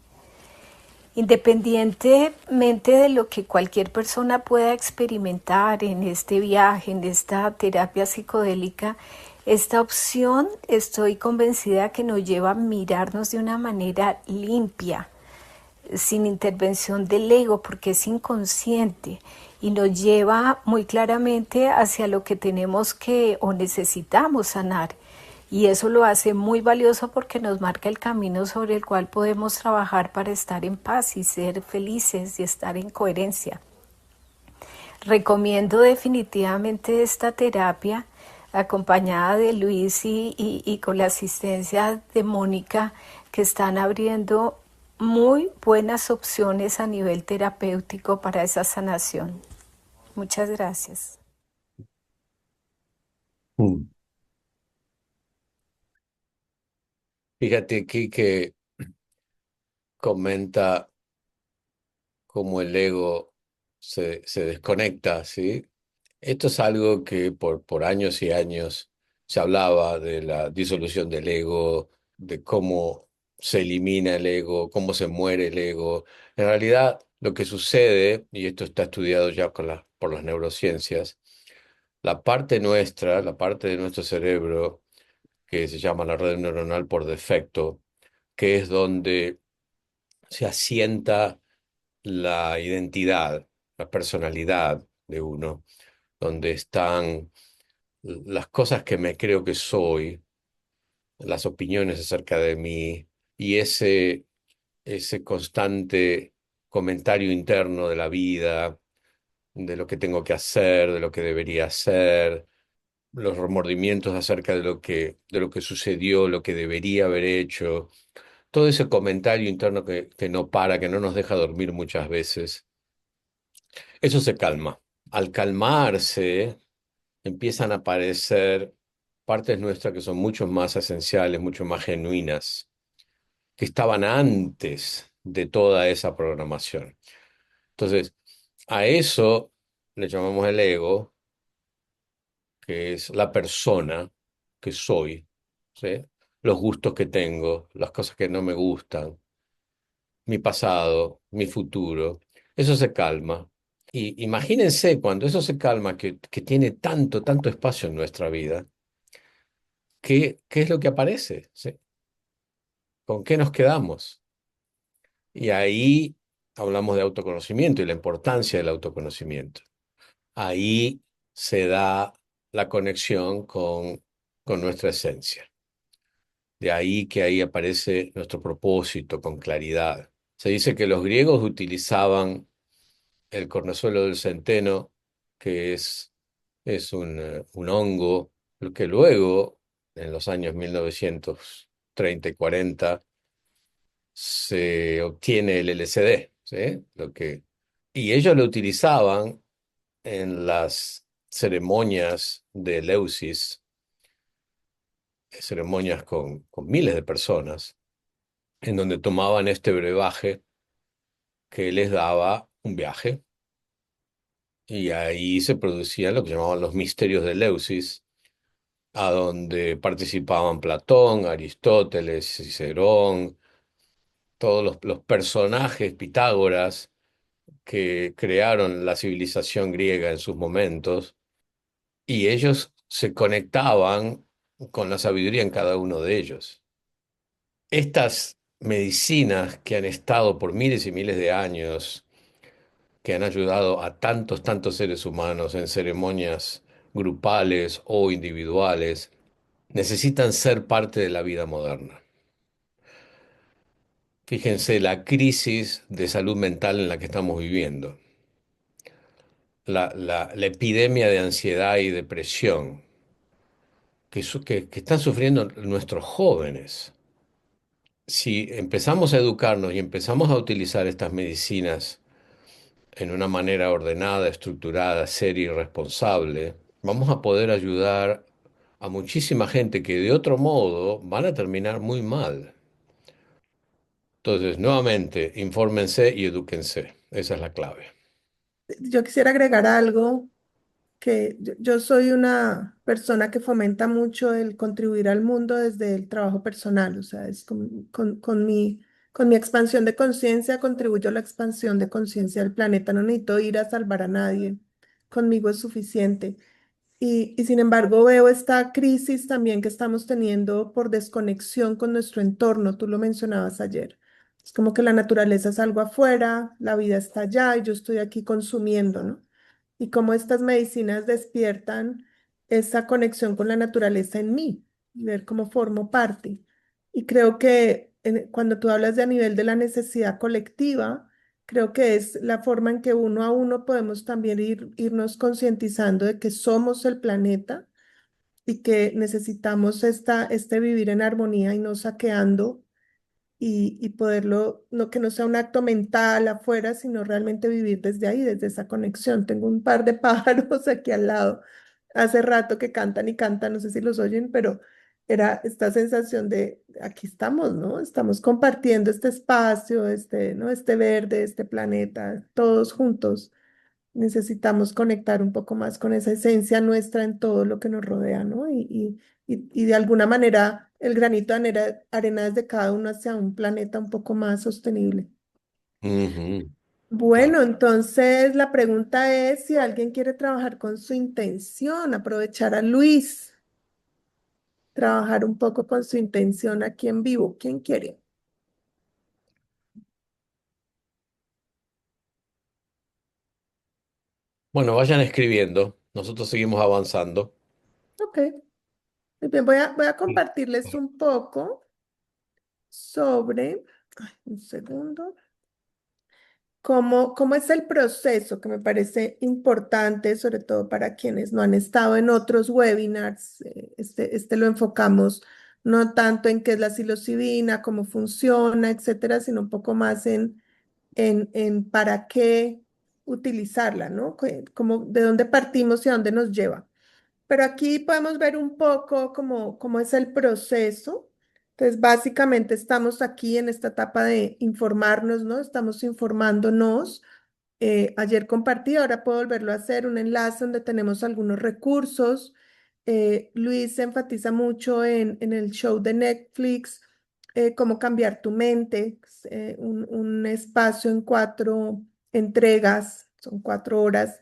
Independientemente de lo que cualquier persona pueda experimentar en este viaje, en esta terapia psicodélica, esta opción estoy convencida que nos lleva a mirarnos de una manera limpia, sin intervención del ego, porque es inconsciente, y nos lleva muy claramente hacia lo que tenemos que o necesitamos sanar. Y eso lo hace muy valioso porque nos marca el camino sobre el cual podemos trabajar para estar en paz y ser felices y estar en coherencia. Recomiendo definitivamente esta terapia acompañada de Luis y con la asistencia de Mónica, que están abriendo muy buenas opciones a nivel terapéutico para esa sanación. Muchas gracias. Mm. Fíjate aquí que comenta cómo el ego se desconecta, ¿sí? Esto es algo que por años y años se hablaba de la disolución del ego, de cómo se elimina el ego, cómo se muere el ego. En realidad, lo que sucede, y esto está estudiado ya por las neurociencias, la parte nuestra, la parte de nuestro cerebro que se llama la red neuronal por defecto, que es donde se asienta la identidad, la personalidad de uno, donde están las cosas que me creo que soy, las opiniones acerca de mí y ese constante comentario interno de la vida, de lo que tengo que hacer, de lo que debería hacer, los remordimientos acerca de lo que sucedió, lo que debería haber hecho, todo ese comentario interno que no para, que no nos deja dormir muchas veces, eso se calma. Al calmarse, empiezan a aparecer partes nuestras que son mucho más esenciales, mucho más genuinas, que estaban antes de toda esa programación. Entonces, a eso le llamamos el ego, que es la persona que soy, ¿sí? Los gustos que tengo, las cosas que no me gustan, mi pasado, mi futuro. Eso se calma. Y imagínense cuando eso se calma, que tiene tanto, tanto espacio en nuestra vida, ¿qué es lo que aparece? ¿Sí? ¿Con qué nos quedamos? Y ahí hablamos de autoconocimiento y la importancia del autoconocimiento. Ahí se da la conexión con nuestra esencia. De ahí que ahí aparece nuestro propósito con claridad. Se dice que los griegos utilizaban el cornezuelo del centeno, que es un hongo que luego, en los años 1930 y 40, se obtiene el LSD, ¿sí? Y ellos lo utilizaban en las ceremonias de Eleusis, ceremonias con miles de personas, en donde tomaban este brebaje que les daba un viaje, y ahí se producían lo que llamaban los misterios de Eleusis, a donde participaban Platón, Aristóteles, Cicerón, todos los personajes, Pitágoras, que crearon la civilización griega en sus momentos, y ellos se conectaban con la sabiduría en cada uno de ellos. Estas medicinas que han estado por miles y miles de años, que han ayudado a tantos, tantos seres humanos en ceremonias grupales o individuales, necesitan ser parte de la vida moderna. Fíjense la crisis de salud mental en la que estamos viviendo, la epidemia de ansiedad y depresión que están sufriendo nuestros jóvenes. Si empezamos a educarnos y empezamos a utilizar estas medicinas en una manera ordenada, estructurada, seria y responsable, vamos a poder ayudar a muchísima gente que de otro modo van a terminar muy mal. Entonces, nuevamente, infórmense y edúquense. Esa es la clave. Yo quisiera agregar algo que yo soy una persona que fomenta mucho el contribuir al mundo desde el trabajo personal, o sea, es con mi expansión de conciencia contribuyo a la expansión de conciencia del planeta, no necesito ir a salvar a nadie, conmigo es suficiente. Y sin embargo veo esta crisis también que estamos teniendo por desconexión con nuestro entorno, tú lo mencionabas ayer. Es como que la naturaleza es algo afuera, la vida está allá y yo estoy aquí consumiendo, ¿no? Y cómo estas medicinas despiertan esa conexión con la naturaleza en mí, y ver cómo formo parte. Y creo que cuando tú hablas de a nivel de la necesidad colectiva, creo que es la forma en que uno a uno podemos también irnos concientizando de que somos el planeta y que necesitamos este vivir en armonía y no saqueando y poderlo, no que no sea un acto mental afuera, sino realmente vivir desde ahí, desde esa conexión. Tengo un par de pájaros aquí al lado, hace rato que cantan y cantan, no sé si los oyen, pero era esta sensación de aquí estamos, ¿no? Estamos compartiendo este espacio, ¿no? Este verde, este planeta, todos juntos. Necesitamos conectar un poco más con esa esencia nuestra en todo lo que nos rodea, ¿no? Y de alguna manera el granito de arena desde cada uno hacia un planeta un poco más sostenible. Ujú, Bueno, claro. entonces la pregunta es si alguien quiere trabajar con su intención, aprovechar a Luis, trabajar un poco con su intención aquí en vivo. ¿Quién quiere? Bueno, vayan escribiendo. Nosotros seguimos avanzando. Ok. Muy bien, voy a compartirles un poco sobre, ay, un segundo, cómo es el proceso, que me parece importante, sobre todo para quienes no han estado en otros webinars. Este lo enfocamos no tanto en qué es la psilocibina, cómo funciona, etcétera, sino un poco más en para qué utilizarla, ¿no? Como de dónde partimos y a dónde nos lleva. Pero aquí podemos ver un poco cómo es el proceso. Entonces, básicamente estamos aquí en esta etapa de informarnos, ¿no? Estamos informándonos. Ayer compartí, ahora puedo volverlo a hacer, un enlace donde tenemos algunos recursos. Luis enfatiza mucho en el show de Netflix, cómo cambiar tu mente, un espacio en 4 entregas, son 4 horas,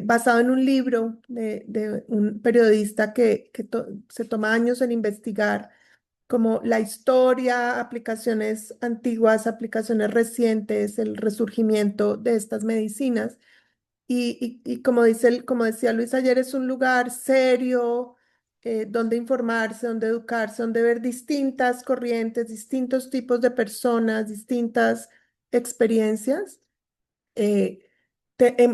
basado en un libro de un periodista que se toma años en investigar como la historia, aplicaciones antiguas, aplicaciones recientes, el resurgimiento de estas medicinas. Y como decía Luis ayer, es un lugar serio, donde informarse, donde educarse, donde ver distintas corrientes, distintos tipos de personas, distintas experiencias. Eh,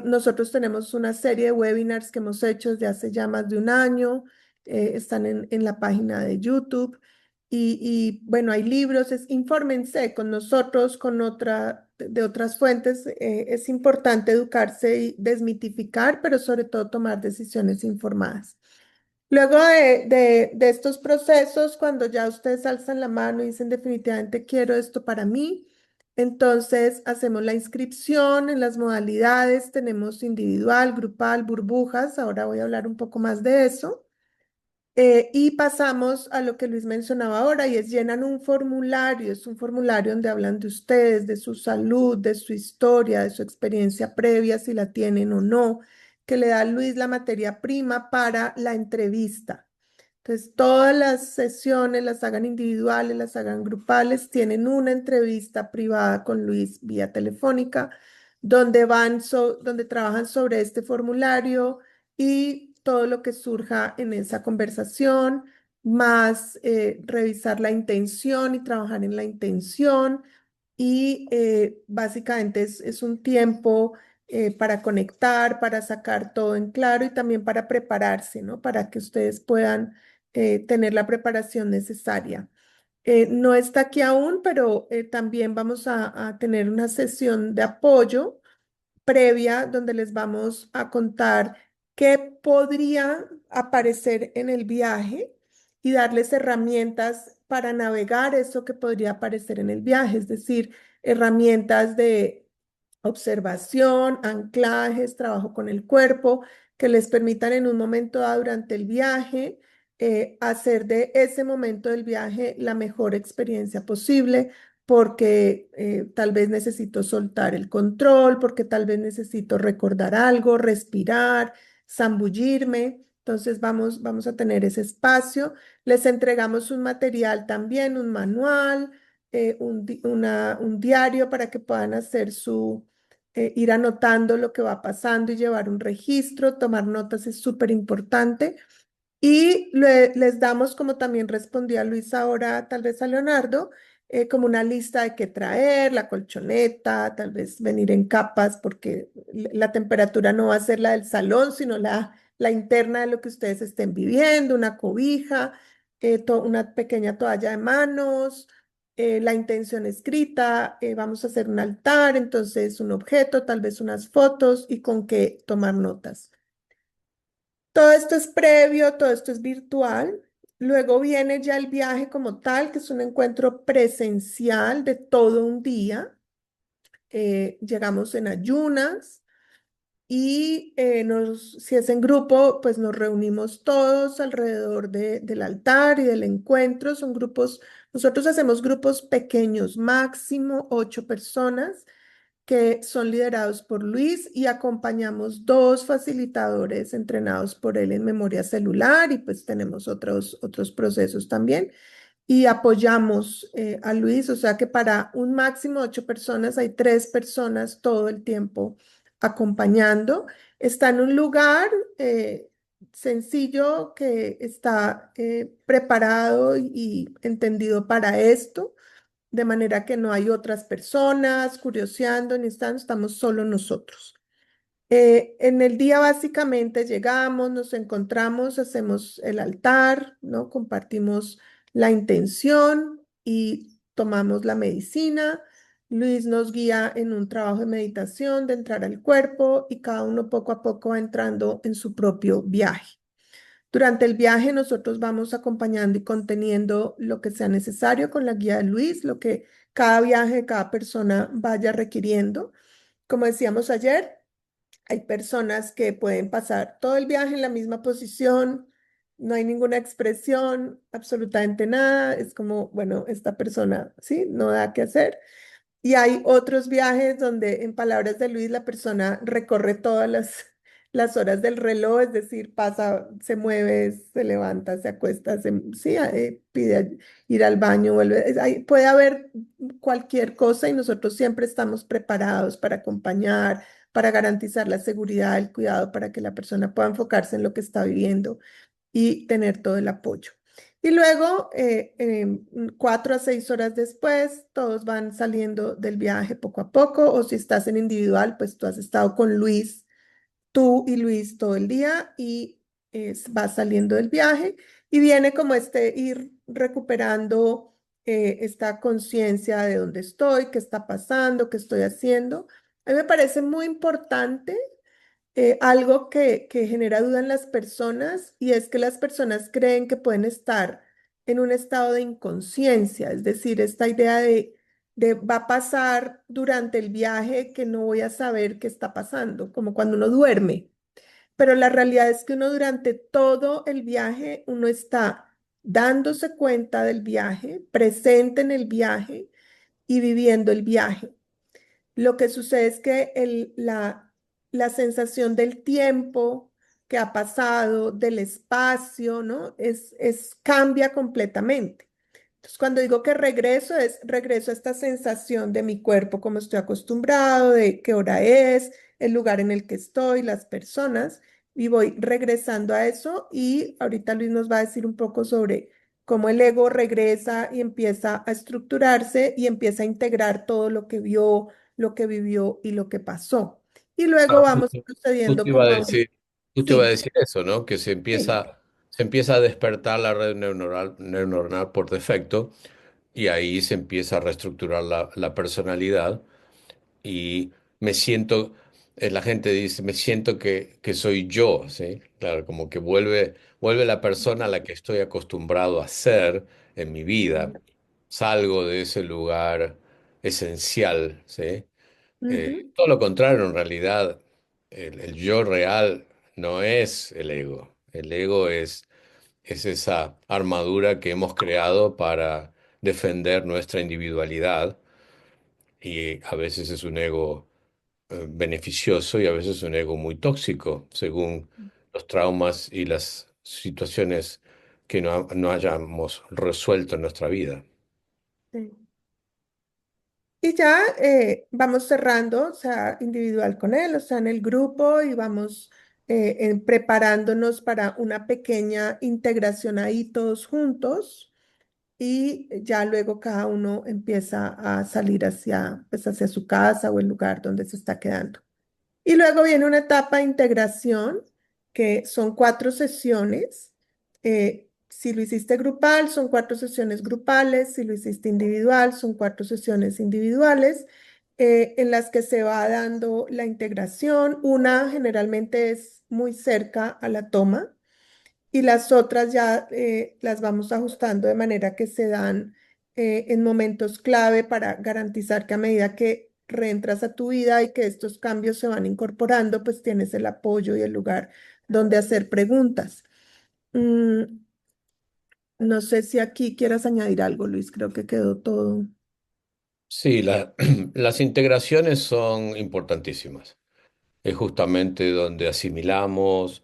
Nosotros tenemos una serie de webinars que hemos hecho desde hace ya más de un año, están en la página de YouTube bueno, hay libros, infórmense con nosotros, de otras fuentes. Es importante educarse y desmitificar, pero sobre todo tomar decisiones informadas. Luego de estos procesos, cuando ya ustedes alzan la mano y dicen definitivamente quiero esto para mí, entonces hacemos la inscripción en las modalidades, tenemos individual, grupal, burbujas, ahora voy a hablar un poco más de eso. Y pasamos a lo que Luis mencionaba ahora, y es llenan un formulario. Es un formulario donde hablan de ustedes, de su salud, de su historia, de su experiencia previa, si la tienen o no, que le da a Luis la materia prima para la entrevista. Entonces, todas las sesiones, las hagan individuales, las hagan grupales, tienen una entrevista privada con Luis vía telefónica, donde trabajan sobre este formulario y todo lo que surja en esa conversación, más revisar la intención y trabajar en la intención. Y básicamente es un tiempo para conectar, para sacar todo en claro y también para prepararse, ¿no? Para que ustedes puedan tener la preparación necesaria. No está aquí aún, pero también vamos a tener una sesión de apoyo previa donde les vamos a contar qué podría aparecer en el viaje y darles herramientas para navegar eso que podría aparecer en el viaje, es decir, herramientas de observación, anclajes, trabajo con el cuerpo, que les permitan en un momento dado durante el viaje hacer de ese momento del viaje la mejor experiencia posible, porque tal vez necesito soltar el control, porque tal vez necesito recordar algo, respirar, zambullirme. Entonces vamos a tener ese espacio. Les entregamos un material también, un manual, un diario para que puedan hacer ir anotando lo que va pasando y llevar un registro. Tomar notas es súper importante. Y les damos, como también respondía Luis ahora, tal vez a Leonardo, como una lista de qué traer, la colchoneta, tal vez venir en capas, porque la temperatura no va a ser la del salón, sino la interna de lo que ustedes estén viviendo, una cobija, una pequeña toalla de manos, la intención escrita, vamos a hacer un altar, entonces un objeto, tal vez unas fotos y con qué tomar notas. Todo esto es previo, todo esto es virtual. Luego viene ya el viaje como tal, que es un encuentro presencial de todo un día. Llegamos en ayunas y si es en grupo, pues nos reunimos todos alrededor del altar y del encuentro. Son grupos, nosotros hacemos grupos pequeños, máximo 8 personas que son liderados por Luis y acompañamos 2 facilitadores entrenados por él en memoria celular y pues tenemos otros procesos también y apoyamos a Luis, o sea que para un máximo de 8 personas hay 3 personas todo el tiempo acompañando. Está en un lugar sencillo que está preparado y entendido para esto, de manera que no hay otras personas curioseando ni estamos solo nosotros. En el día básicamente llegamos, nos encontramos, hacemos el altar, ¿no? Compartimos la intención y tomamos la medicina. Luis nos guía en un trabajo de meditación, de entrar al cuerpo y cada uno poco a poco va entrando en su propio viaje. Durante el viaje nosotros vamos acompañando y conteniendo lo que sea necesario con la guía de Luis, lo que cada viaje, cada persona vaya requiriendo. Como decíamos ayer, hay personas que pueden pasar todo el viaje en la misma posición, no hay ninguna expresión, absolutamente nada. Es como, bueno, esta persona, sí, no da qué hacer. Y hay otros viajes donde, en palabras de Luis, la persona recorre todas las horas del reloj, es decir, pasa, se mueve, se levanta, se acuesta, sí, pide ir al baño, vuelve. Puede haber cualquier cosa y nosotros siempre estamos preparados para acompañar, para garantizar la seguridad, el cuidado, para que la persona pueda enfocarse en lo que está viviendo y tener todo el apoyo. Y luego, 4 a 6 horas después, todos van saliendo del viaje poco a poco, o si estás en individual, pues tú has estado con Luis, tú y Luis todo el día y vas saliendo del viaje y viene como este ir recuperando esta conciencia de dónde estoy, qué está pasando, qué estoy haciendo. A mí me parece muy importante algo que genera duda en las personas y es que las personas creen que pueden estar en un estado de inconsciencia, es decir, esta idea de va a pasar durante el viaje que no voy a saber qué está pasando, como cuando uno duerme, pero la realidad es que uno durante todo el viaje, uno está dándose cuenta del viaje, presente en el viaje y viviendo el viaje. Lo que sucede es que la sensación del tiempo que ha pasado, del espacio, ¿no? Cambia completamente. Entonces, cuando digo que regreso, es regreso a esta sensación de mi cuerpo, como estoy acostumbrado, de qué hora es, el lugar en el que estoy, las personas, y voy regresando a eso. Y ahorita Luis nos va a decir un poco sobre cómo el ego regresa y empieza a estructurarse y empieza a integrar todo lo que vio, lo que vivió y lo que pasó. Y luego Ah, vamos justo, procediendo justo iba a como a un... decir, justo iba a Sí, decir eso, ¿no? Que sí. se empieza a despertar la red neuronal por defecto y ahí se empieza a reestructurar la personalidad y me siento, la gente dice, me siento que soy yo, ¿sí? Claro, como que vuelve la persona a la que estoy acostumbrado a ser en mi vida. Salgo de ese lugar esencial, ¿sí? Ujú. Todo lo contrario, en realidad, el yo real no es el ego. El ego es esa armadura que hemos creado para defender nuestra individualidad y a veces es un ego beneficioso y a veces un ego muy tóxico, según los traumas y las situaciones que no hayamos resuelto en nuestra vida. Sí. Y ya vamos cerrando, o sea, individual con él, o sea, en el grupo y vamos preparándonos para una pequeña integración ahí todos juntos y ya luego cada uno empieza a salir hacia, pues, hacia su casa o el lugar donde se está quedando. Y luego viene una etapa de integración, que son 4 sesiones. Si lo hiciste grupal, son 4 sesiones grupales. Si lo hiciste individual, son 4 sesiones individuales, en las que se va dando la integración. Una generalmente es muy cerca a la toma y las otras ya las vamos ajustando de manera que se dan en momentos clave para garantizar que a medida que reentras a tu vida y que estos cambios se van incorporando, pues tienes el apoyo y el lugar donde hacer preguntas. Mm, no sé si aquí quieras añadir algo, Luis, creo que quedó todo. Sí, las integraciones son importantísimas. Es justamente donde asimilamos,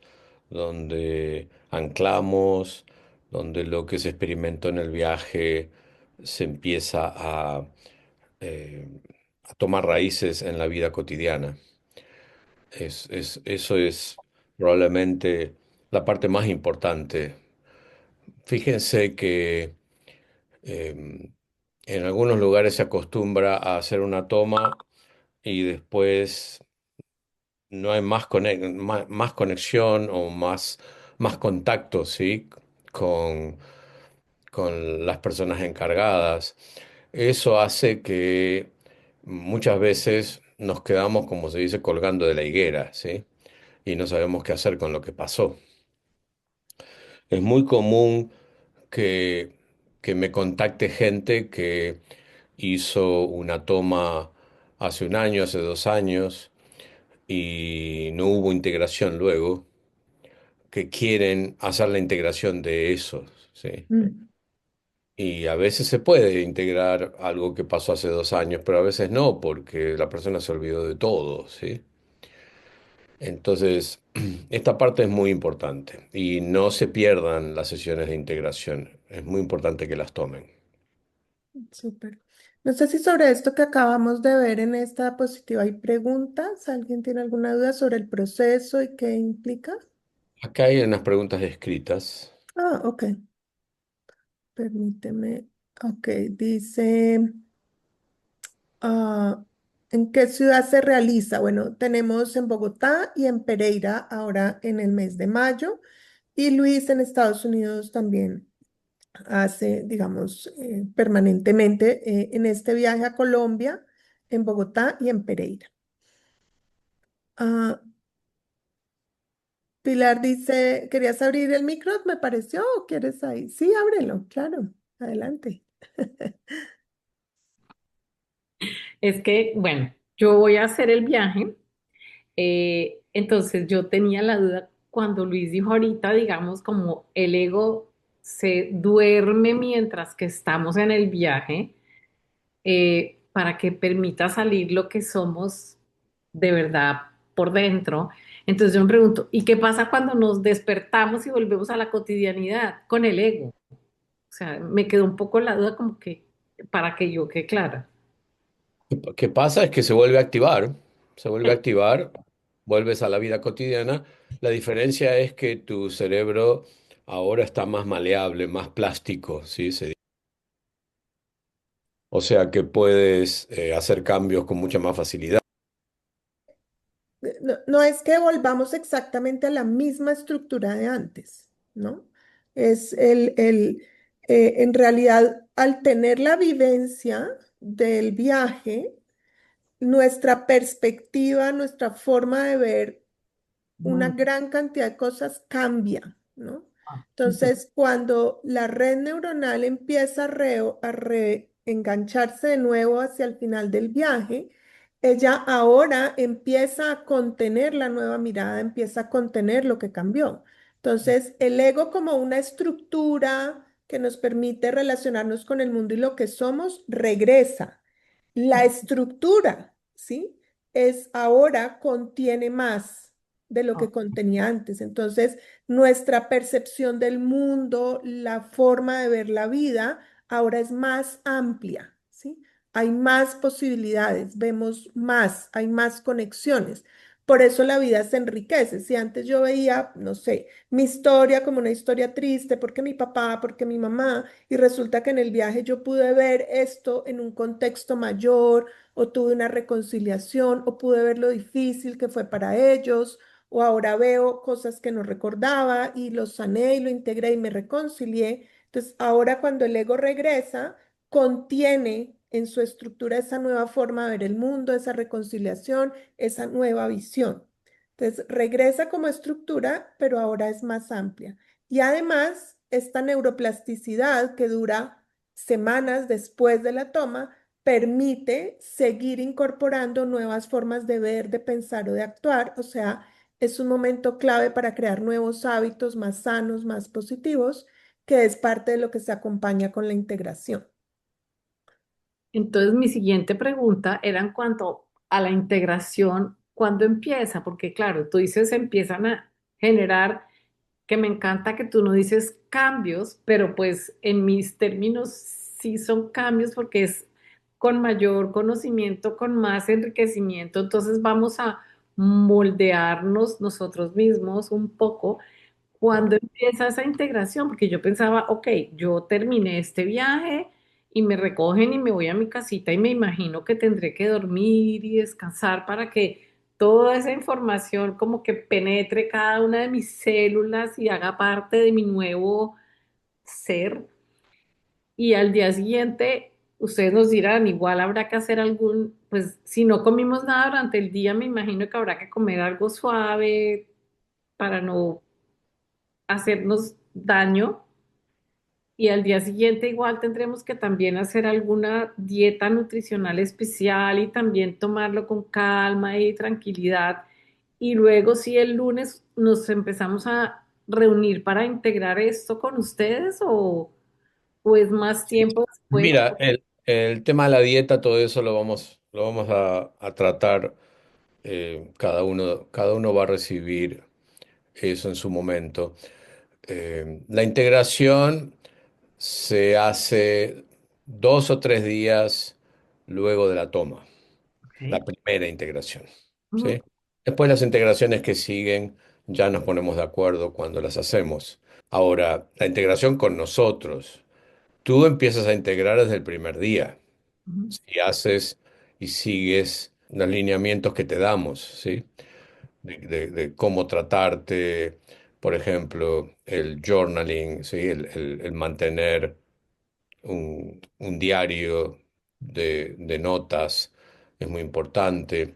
donde anclamos, donde lo que se experimentó en el viaje se empieza eh, a tomar raíces en la vida cotidiana. Eso es probablemente la parte más importante. Fíjense que en algunos lugares se acostumbra a hacer una toma y después no hay más conexión o más contacto, ¿sí? con, con las personas encargadas. Eso hace que muchas veces nos quedamos, como se dice, colgando de la higuera, ¿sí? Y no sabemos qué hacer con lo que pasó. Es muy común que, que me contacte gente que hizo una toma hace un año, hace 2 años, y no hubo integración luego, que quieren hacer la integración de eso, ¿sí? Mm. Y a veces se puede integrar algo que pasó hace 2 años, pero a veces no, porque la persona se olvidó de todo, ¿sí? Entonces, esta parte es muy importante y no se pierdan las sesiones de integración. Es muy importante que las tomen. Súper. No sé si sobre esto que acabamos de ver en esta diapositiva hay preguntas. ¿Alguien tiene alguna duda sobre el proceso y qué implica? Acá hay unas preguntas escritas. Ah, ok. Permíteme. Ok, dice, ah, ¿en qué ciudad se realiza? Bueno, tenemos en Bogotá y en Pereira ahora en el mes de mayo. Y Luis en Estados Unidos también hace, digamos, permanentemente en este viaje a Colombia, en Bogotá y en Pereira. Ah, Pilar dice, ¿querías abrir el micro? ¿Me pareció? ¿O quieres ahí? Sí, ábrelo, claro. Adelante. Es que, bueno, yo voy a hacer el viaje, entonces yo tenía la duda cuando Luis dijo ahorita, digamos, como el ego se duerme mientras que estamos en el viaje, para que permita salir lo que somos de verdad por dentro. Entonces yo me pregunto, ¿y qué pasa cuando nos despertamos y volvemos a la cotidianidad con el ego? O sea, me quedó un poco la duda como que para que yo quede clara. ¿Qué pasa? Es que se vuelve a activar, vuelves a la vida cotidiana. La diferencia es que tu cerebro ahora está más maleable, más plástico, ¿sí? O sea que puedes hacer cambios con mucha más facilidad. No, no es que volvamos exactamente a la misma estructura de antes, ¿no? Es en realidad, al tener la vivencia del viaje, nuestra perspectiva, nuestra forma de ver una Mm. gran cantidad de cosas cambia, ¿no? Ah, ujú. Entonces, cuando la red neuronal empieza a reengancharse de nuevo hacia el final del viaje, ella ahora empieza a contener la nueva mirada, empieza a contener lo que cambió. Entonces, el ego como una estructura que nos permite relacionarnos con el mundo y lo que somos, regresa. La estructura, ¿sí? Es ahora contiene más de lo que Ah, contenía antes. Entonces, nuestra percepción del mundo, la forma de ver la vida, ahora es más amplia, ¿sí? Hay más posibilidades, vemos más, hay más conexiones. Por eso la vida se enriquece. Si antes yo veía, no sé, mi historia como una historia triste, porque mi papá, porque mi mamá, y resulta que en el viaje yo pude ver esto en un contexto mayor, o tuve una reconciliación, o pude ver lo difícil que fue para ellos, o ahora veo cosas que no recordaba y lo sané y lo integré y me reconcilié. Entonces, ahora cuando el ego regresa, contiene en su estructura esa nueva forma de ver el mundo, esa reconciliación, esa nueva visión. Entonces, regresa como estructura, pero ahora es más amplia. Y además, esta neuroplasticidad que dura semanas después de la toma, permite seguir incorporando nuevas formas de ver, de pensar o de actuar. O sea, es un momento clave para crear nuevos hábitos más sanos, más positivos, que es parte de lo que se acompaña con la integración. entonces, mi siguiente pregunta era en cuanto a la integración, ¿cuándo empieza? Porque claro, tú dices empiezan a generar, que me encanta que tú no dices cambios, pero pues en mis términos sí son cambios porque es con mayor conocimiento, con más enriquecimiento, entonces vamos a moldearnos nosotros mismos un poco. ¿Cuándo empieza esa integración? Porque yo pensaba, ok, yo terminé este viaje y me recogen y me voy a mi casita y me imagino que tendré que dormir y descansar para que toda esa información como que penetre cada una de mis células y haga parte de mi nuevo ser. Y al día siguiente, ustedes nos dirán, igual habrá que hacer algún, pues si no comimos nada durante el día, me imagino que habrá que comer algo suave para no hacernos daño. Y al día siguiente igual tendremos que también hacer alguna dieta nutricional especial y también tomarlo con calma y tranquilidad. Y luego si el lunes nos empezamos a reunir para integrar esto con ustedes o es más tiempo después. Mira, el tema de la dieta, todo eso lo vamos a tratar. Cada uno va a recibir eso en su momento. La integración se hace 2 o 3 días luego de la toma, la Ok. primera integración, Ujú, ¿sí? Después las integraciones que siguen ya nos ponemos de acuerdo cuando las hacemos. Ahora, la integración con nosotros. Tú empiezas a integrar desde el primer día. ujú. Si haces y sigues los lineamientos que te damos, ¿sí? De cómo tratarte, por ejemplo, el journaling, ¿sí? El mantener un diario de notas es muy importante,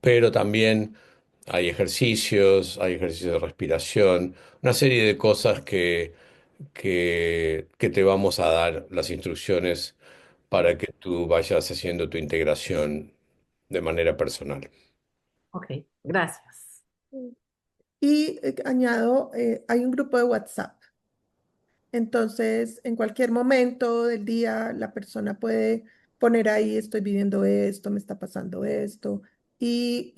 pero también hay ejercicios de respiración, una serie de cosas que te vamos a dar las instrucciones para que tú vayas haciendo tu integración de manera personal. Ok, gracias. Y añado, hay un grupo de WhatsApp. Entonces, en cualquier momento del día, la persona puede poner ahí, estoy viviendo esto, me está pasando esto, y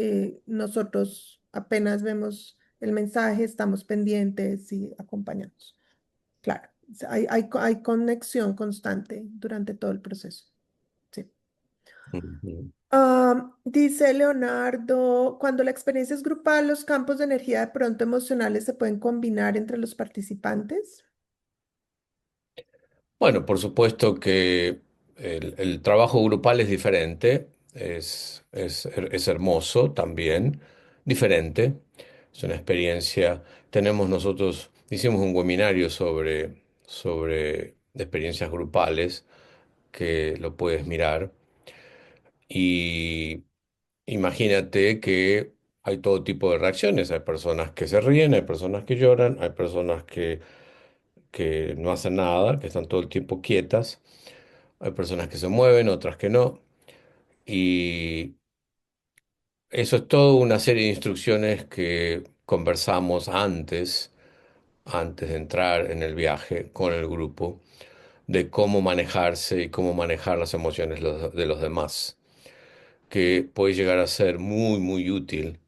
nosotros apenas vemos el mensaje, estamos pendientes y acompañamos. Claro, o sea, hay conexión constante durante todo el proceso. Sí. Ujú. Dice Leonardo, cuando la experiencia es grupal, los campos de energía de pronto emocionales se pueden combinar entre los participantes. Bueno, por supuesto que el trabajo grupal es diferente, es hermoso también, diferente, es una experiencia. Tenemos nosotros, hicimos un webinario sobre experiencias grupales que lo puedes mirar y imagínate que hay todo tipo de reacciones, hay personas que se ríen, hay personas que lloran, hay personas que no hacen nada, que están todo el tiempo quietas. Hay personas que se mueven, otras que no. Y eso es toda una serie de instrucciones que conversamos antes de entrar en el viaje con el grupo, de cómo manejarse y cómo manejar las emociones de los demás, que puede llegar a ser muy, muy útil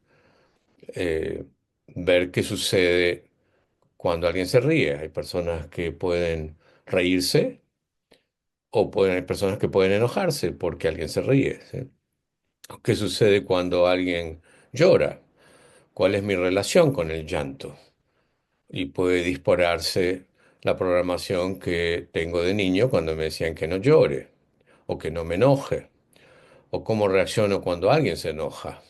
eh, ver qué sucede cuando alguien se ríe. Hay personas que pueden reírse o hay personas que pueden enojarse porque alguien se ríe, ¿sí? ¿Qué sucede cuando alguien llora? ¿Cuál es mi relación con el llanto? Y puede dispararse la programación que tengo de niño cuando me decían que no llore o que no me enoje, o cómo reacciono cuando alguien se enoja.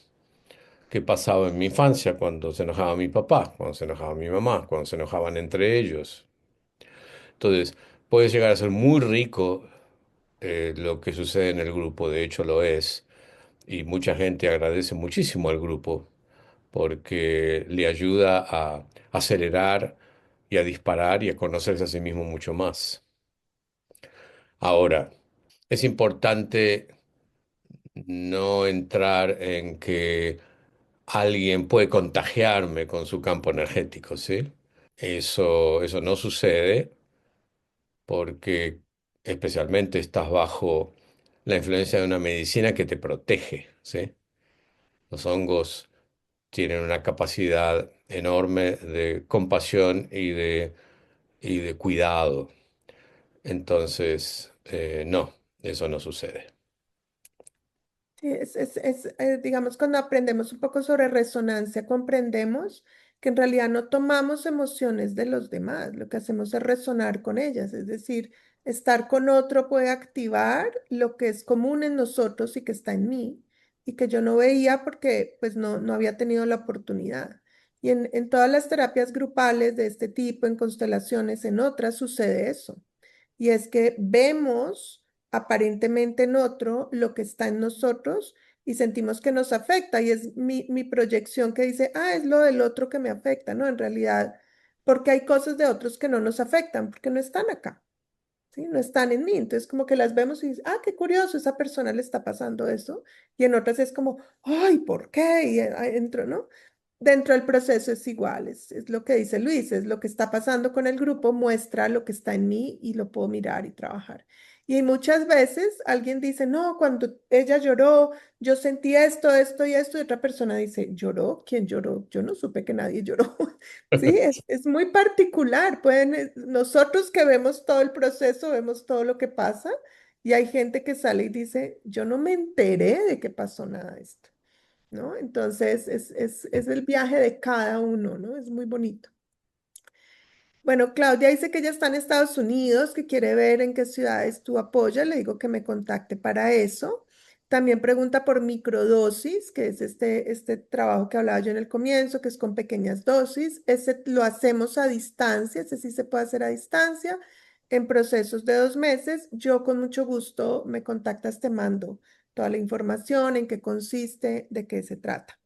¿Qué pasaba en mi infancia cuando se enojaba mi papá, cuando se enojaba mi mamá, cuando se enojaban entre ellos? Entonces, puede llegar a ser muy rico lo que sucede en el grupo, de hecho lo es, y mucha gente agradece muchísimo al grupo porque le ayuda a acelerar y a disparar y a conocerse a sí mismo mucho más. Ahora, es importante no entrar en que alguien puede contagiarme con su campo energético, ¿sí? Eso no sucede porque especialmente estás bajo la influencia de una medicina que te protege, ¿sí? Los hongos tienen una capacidad enorme de compasión y de cuidado. Entonces, no, eso no sucede. Sí, digamos, cuando aprendemos un poco sobre resonancia, comprendemos que en realidad no tomamos emociones de los demás, lo que hacemos es resonar con ellas, es decir, estar con otro puede activar lo que es común en nosotros y que está en mí y que yo no veía porque pues no había tenido la oportunidad. Y en todas las terapias grupales de este tipo, en constelaciones, en otras, sucede eso. Y es que vemos aparentemente en otro lo que está en nosotros y sentimos que nos afecta. Y es mi proyección que dice, ah, es lo del otro que me afecta, ¿no? En realidad, porque hay cosas de otros que no nos afectan, porque no están acá. ¿Sí? No están en mí. Entonces, como que las vemos y dices, ah, qué curioso, esa persona le está pasando eso. Y en otras es como, ay, ¿por qué? Y ahí entro, ¿no? Dentro del proceso es igual, es lo que dice Luis, es lo que está pasando con el grupo, muestra lo que está en mí y lo puedo mirar y trabajar. Y muchas veces alguien dice, no, cuando ella lloró, yo sentí esto y esto, y otra persona dice, ¿lloró? ¿Quién lloró? Yo no supe que nadie lloró. Sí, es muy particular. Nosotros que vemos todo el proceso, vemos todo lo que pasa, y hay gente que sale y dice, yo no me enteré de que pasó nada de esto. ¿No? Entonces es el viaje de cada uno, ¿no? Es muy bonito. Bueno, Claudia dice que ella está en Estados Unidos, que quiere ver en qué ciudades tú apoyas. Le digo que me contacte para eso. También pregunta por microdosis, que es este trabajo que hablaba yo en el comienzo, que es con pequeñas dosis. Ese lo hacemos a distancia, ese sí se puede hacer a distancia, en procesos de 2 meses. Yo con mucho gusto me contactas, te mando toda la información, en qué consiste, de qué se trata.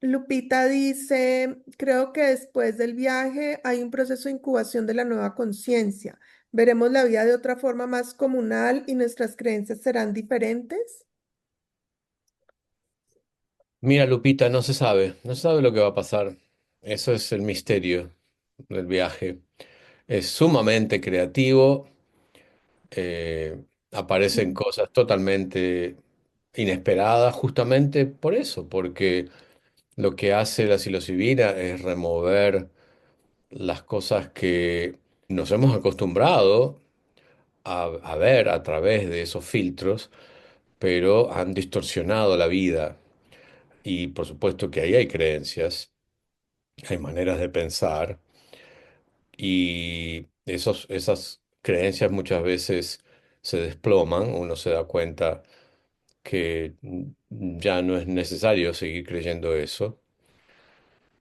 Lupita dice, creo que después del viaje hay un proceso de incubación de la nueva conciencia. Veremos la vida de otra forma más comunal y nuestras creencias serán diferentes. Mira, Lupita, no se sabe lo que va a pasar. Eso es el misterio del viaje. Es sumamente creativo, aparecen Mm. cosas totalmente inesperadas justamente por eso, porque lo que hace la psilocibina es remover las cosas que nos hemos acostumbrado a ver a través de esos filtros, pero han distorsionado la vida. Y por supuesto que ahí hay creencias, hay maneras de pensar, y esas creencias muchas veces se desploman, uno se da cuenta que ya no es necesario seguir creyendo eso,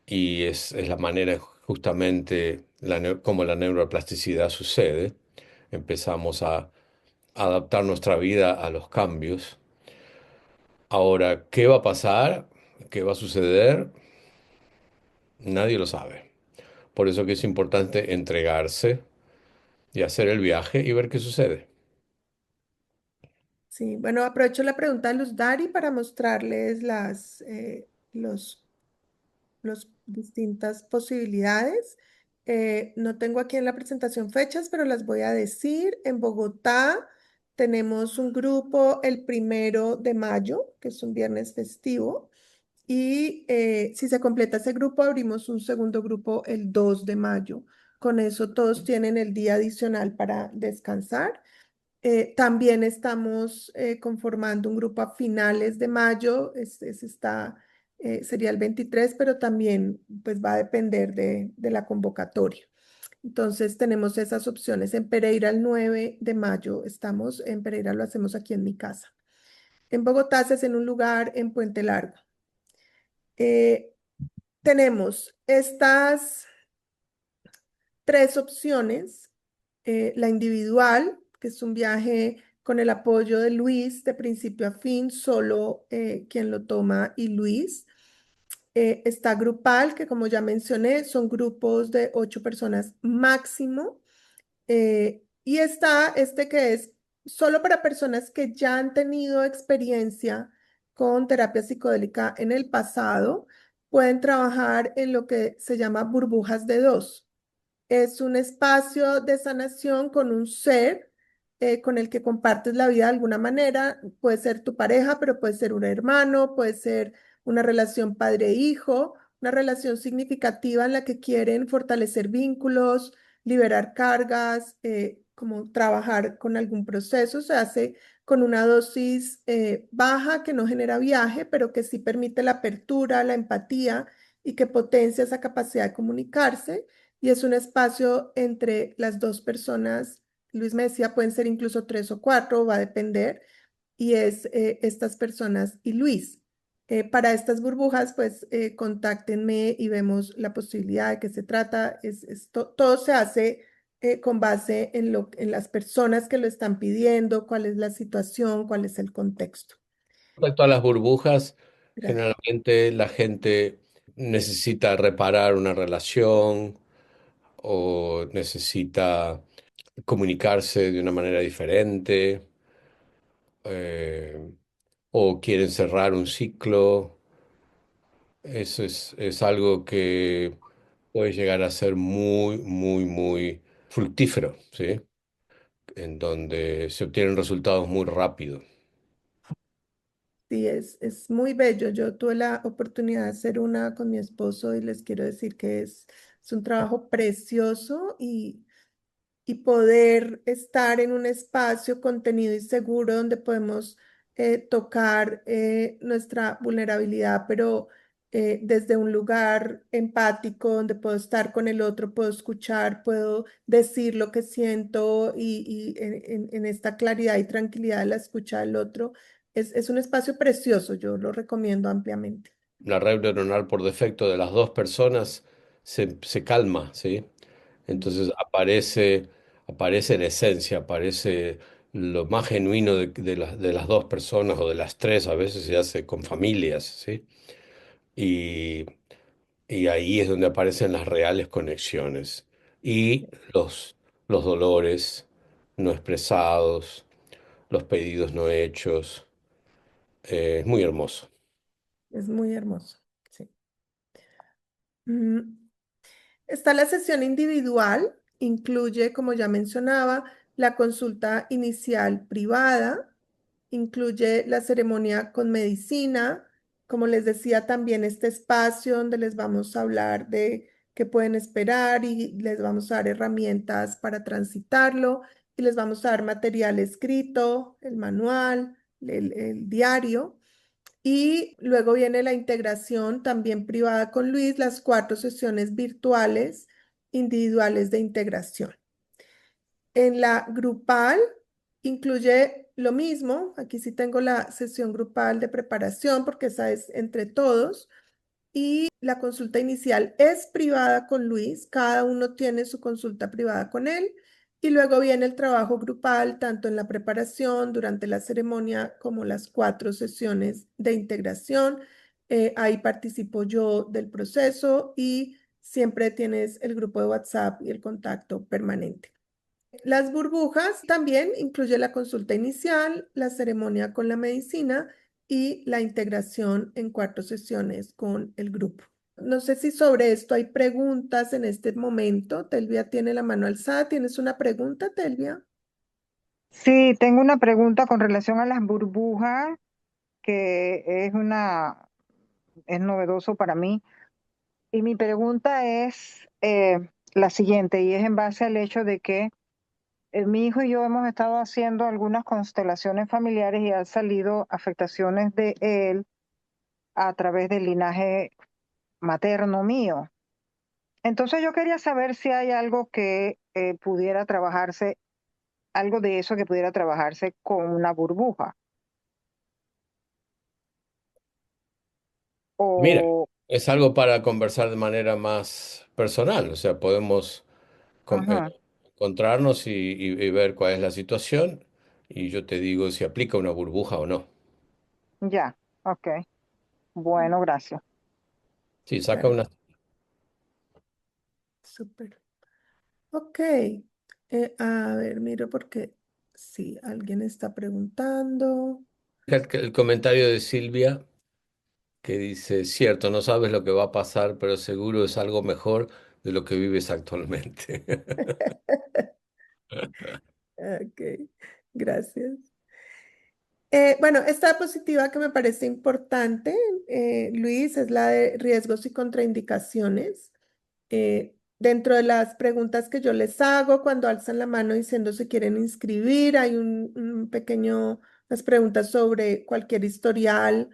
y es la manera justamente como la neuroplasticidad sucede. Empezamos a adaptar nuestra vida a los cambios. Ahora, ¿qué va a pasar? ¿Qué va a suceder? Nadie lo sabe. Por eso que es importante entregarse y hacer el viaje y ver qué sucede. Sí, bueno, aprovecho la pregunta de Luz Dari para mostrarles las distintas posibilidades. No tengo aquí en la presentación fechas, pero las voy a decir. En Bogotá tenemos un grupo el 1 de mayo, que es un viernes festivo. Y si se completa ese grupo, abrimos un segundo grupo el 2 de mayo. Con eso todos tienen el día adicional para descansar. También estamos conformando un grupo a finales de mayo, sería el 23, pero también pues va a depender de la convocatoria. Entonces tenemos esas opciones. En Pereira el 9 de mayo estamos, en Pereira lo hacemos aquí en mi casa. En Bogotá se hace en un lugar en Puente Largo. Eh, Tenemos estas 3 opciones. La individual, que es un viaje con el apoyo de Luis de principio a fin, solo quien lo toma y Luis. Está grupal, que como ya mencioné, son grupos de 8 personas máximo. Y está este que es solo para personas que ya han tenido experiencia con terapia psicodélica en el pasado. Pueden trabajar en lo que se llama burbujas de dos. Es un espacio de sanación con un ser con el que compartes la vida de alguna manera. Puede ser tu pareja, pero puede ser un hermano, puede ser una relación padre-hijo, una relación significativa en la que quieren fortalecer vínculos, liberar cargas, como trabajar con algún proceso. Se hace con una dosis baja que no genera viaje, pero que sí permite la apertura, la empatía y que potencia esa capacidad de comunicarse. Y es un espacio entre las dos personas. Luis me decía, pueden ser incluso 3 o 4, va a depender. Y es estas personas y Luis. Para estas burbujas, pues contáctenme y vemos la posibilidad de qué se trata. Todo se hace con base en las personas que lo están pidiendo, cuál es la situación, cuál es el contexto. Respecto a las burbujas, Gracias. generalmente la gente necesita reparar una relación o necesita comunicarse de una manera diferente, eh, o quieren cerrar un ciclo. Eso es algo que puede llegar a ser muy, muy, muy fructífero, ¿sí? En donde se obtienen resultados muy rápido. Sí, es muy bello. Yo tuve la oportunidad de hacer una con mi esposo y les quiero decir que es un trabajo precioso y poder estar en un espacio contenido y seguro donde podemos tocar nuestra vulnerabilidad, pero desde un lugar empático, donde puedo estar con el otro, puedo escuchar, puedo decir lo que siento y en esta claridad y tranquilidad de la escucha del otro. Es un espacio precioso, yo lo recomiendo ampliamente. La red neuronal por defecto de las dos personas se calma, ¿sí? Entonces aparece en esencia, aparece lo más genuino de las dos personas o de las tres, a veces se hace con familias, ¿sí? Y, y ahí es donde aparecen las reales conexiones y los dolores no expresados, los pedidos no hechos. Es muy hermoso. Es muy hermoso. Sí. Mm, Está la sesión individual, incluye, como ya mencionaba, la consulta inicial privada, incluye la ceremonia con medicina, como les decía, también este espacio donde les vamos a hablar de qué pueden esperar y les vamos a dar herramientas para transitarlo y les vamos a dar material escrito, el manual, el diario. Y luego viene la integración también privada con Luis, las 4 sesiones virtuales individuales de integración. En la grupal incluye lo mismo. Aquí sí tengo la sesión grupal de preparación porque esa es entre todos. Y la consulta inicial es privada con Luis, cada uno tiene su consulta privada con él. Y luego viene el trabajo grupal, tanto en la preparación, durante la ceremonia, como las 4 sesiones de integración. Ahí participo yo del proceso y siempre tienes el grupo de WhatsApp y el contacto permanente. Las burbujas también incluye la consulta inicial, la ceremonia con la medicina y la integración en 4 sesiones con el grupo. No sé si sobre esto hay preguntas en este momento. Telvia tiene la mano alzada. ¿Tienes una pregunta, Telvia? Sí, tengo una pregunta con relación a las burbujas, que es novedoso para mí. Y mi pregunta es la siguiente, y es en base al hecho de que mi hijo y yo hemos estado haciendo algunas constelaciones familiares y han salido afectaciones de él a través del linaje materno mío. Entonces yo quería saber si hay algo que pudiera trabajarse, algo de eso que pudiera trabajarse con una burbuja. Mira, O, es algo para conversar de manera más personal, o sea, podemos ajá, encontrarnos y ver cuál es la situación y yo te digo si aplica una burbuja o no. ya, ok. Bueno, gracias. Sí, saca Claro, una. súper. Ok. A ver, miro porque sí, alguien está preguntando. El comentario de Silvia que dice, cierto, no sabes lo que va a pasar, pero seguro es algo mejor de lo que vives actualmente. Ok, gracias. Bueno, esta diapositiva que me parece importante, Luis, es la de riesgos y contraindicaciones. Dentro de las preguntas que yo les hago cuando alzan la mano diciendo si quieren inscribir, hay un pequeño, unas preguntas sobre cualquier historial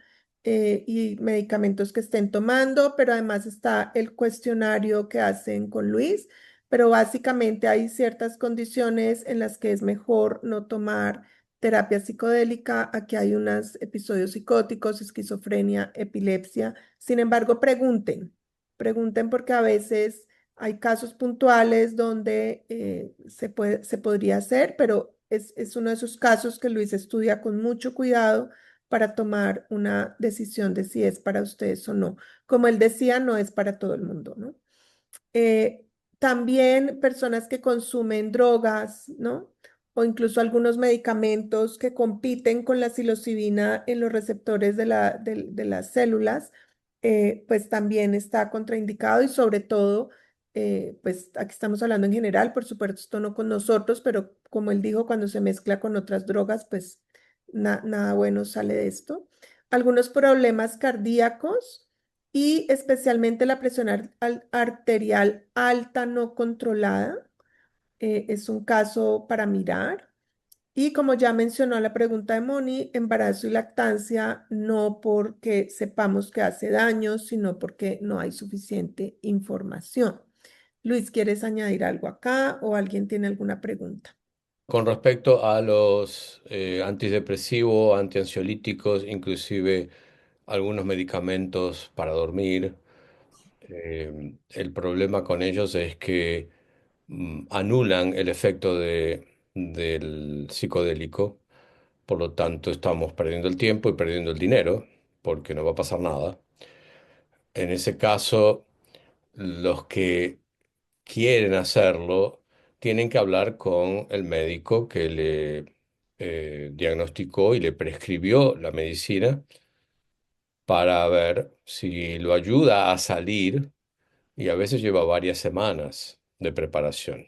y medicamentos que estén tomando, pero además está el cuestionario que hacen con Luis, pero básicamente hay ciertas condiciones en las que es mejor no tomar terapia psicodélica. Aquí hay unos episodios psicóticos, esquizofrenia, epilepsia. Sin embargo, pregunten porque a veces hay casos puntuales donde se podría hacer, pero es uno de esos casos que Luis estudia con mucho cuidado para tomar una decisión de si es para ustedes o no. Como él decía, no es para todo el mundo, ¿no? Eh, También personas que consumen drogas, ¿no? O incluso algunos medicamentos que compiten con la psilocibina en los receptores de las células, pues también está contraindicado y sobre todo, pues aquí estamos hablando en general, por supuesto no con nosotros, pero como él dijo, cuando se mezcla con otras drogas, pues nada bueno sale de esto. Algunos problemas cardíacos y especialmente la presión arterial alta no controlada, es un caso para mirar. Y como ya mencionó la pregunta de Moni, embarazo y lactancia no porque sepamos que hace daño, sino porque no hay suficiente información. Luis, ¿quieres añadir algo acá o alguien tiene alguna pregunta? Con respecto a los antidepresivos, antiansiolíticos, inclusive algunos medicamentos para dormir, el problema con ellos es que anulan el efecto del psicodélico, por lo tanto estamos perdiendo el tiempo y perdiendo el dinero, porque no va a pasar nada. En ese caso, los que quieren hacerlo tienen que hablar con el médico que le diagnosticó y le prescribió la medicina para ver si lo ayuda a salir, y a veces lleva varias semanas de preparación.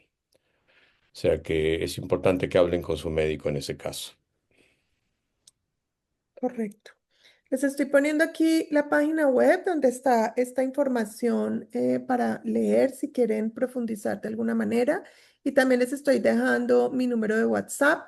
O sea que es importante que hablen con su médico en ese caso. Correcto. Les estoy poniendo aquí la página web donde está esta información para leer si quieren profundizar de alguna manera. Y también les estoy dejando mi número de WhatsApp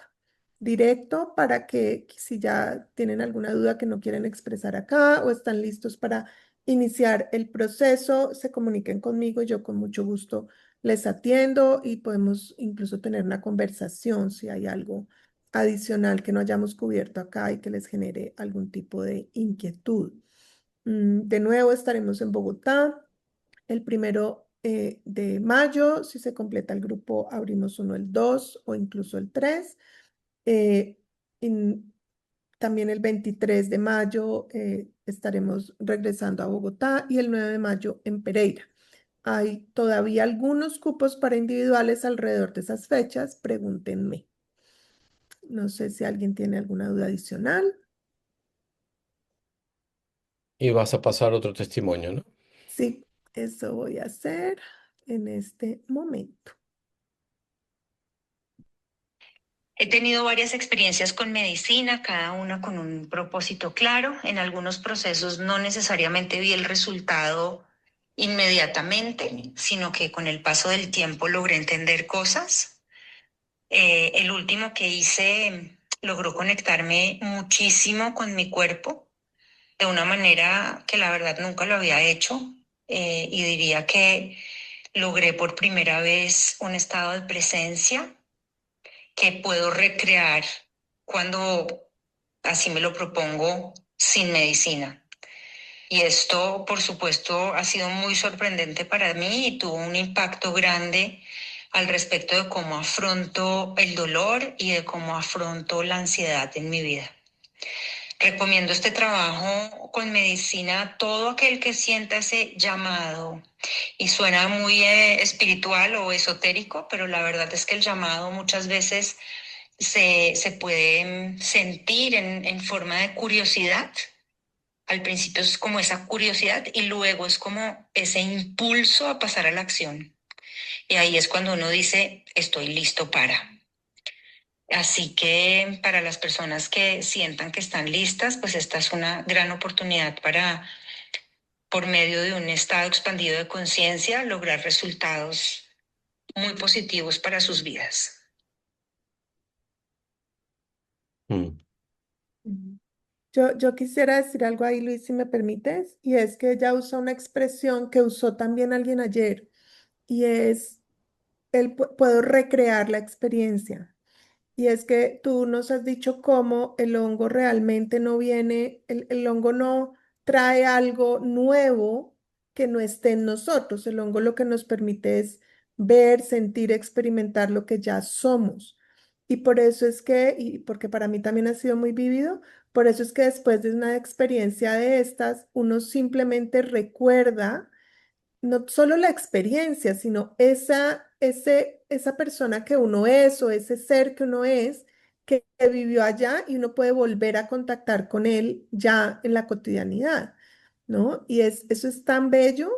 directo para que si ya tienen alguna duda que no quieren expresar acá o están listos para iniciar el proceso, se comuniquen conmigo. Yo con mucho gusto les atiendo y podemos incluso tener una conversación si hay algo adicional que no hayamos cubierto acá y que les genere algún tipo de inquietud. De nuevo estaremos en Bogotá el 1 de mayo. Si se completa el grupo, abrimos uno el 2 o incluso el 3. Eh, en- También el 23 de mayo estaremos regresando a Bogotá y el 9 de mayo en Pereira. Hay todavía algunos cupos para individuales alrededor de esas fechas. Pregúntenme. No sé si alguien tiene alguna duda adicional. Y vas a pasar otro testimonio, ¿no? Sí, eso voy a hacer en este momento. He tenido varias experiencias con medicina, cada una con un propósito claro. En algunos procesos no necesariamente vi el resultado inmediatamente, sino que con el paso del tiempo logré entender cosas. El último que hice logró conectarme muchísimo con mi cuerpo de una manera que la verdad nunca lo había hecho. Y diría que logré por primera vez un estado de presencia que puedo recrear cuando así me lo propongo sin medicina. Y esto, por supuesto, ha sido muy sorprendente para mí y tuvo un impacto grande al respecto de cómo afronto el dolor y de cómo afronto la ansiedad en mi vida. Recomiendo este trabajo con medicina a todo aquel que sienta ese llamado. Y suena muy espiritual o esotérico, pero la verdad es que el llamado muchas veces se puede sentir en forma de curiosidad. Al principio es como esa curiosidad y luego es como ese impulso a pasar a la acción. Y ahí es cuando uno dice, estoy listo para. Así que para las personas que sientan que están listas, pues esta es una gran oportunidad para, por medio de un estado expandido de conciencia, lograr resultados muy positivos para sus vidas. Mm. Ujú. Yo quisiera decir algo ahí, Luis, si me permites, y es que ella usa una expresión que usó también alguien ayer, y es, puedo recrear la experiencia. Y es que tú nos has dicho cómo el hongo realmente no viene, el hongo no trae algo nuevo que no esté en nosotros. El hongo lo que nos permite es ver, sentir, experimentar lo que ya somos. Y por eso es que, y porque para mí también ha sido muy vívido, por eso es que después de una experiencia de estas, uno simplemente recuerda no solo la experiencia, sino esa persona que uno es o ese ser que uno es, que vivió allá y uno puede volver a contactar con él ya en la cotidianidad, ¿no? Eso es tan bello.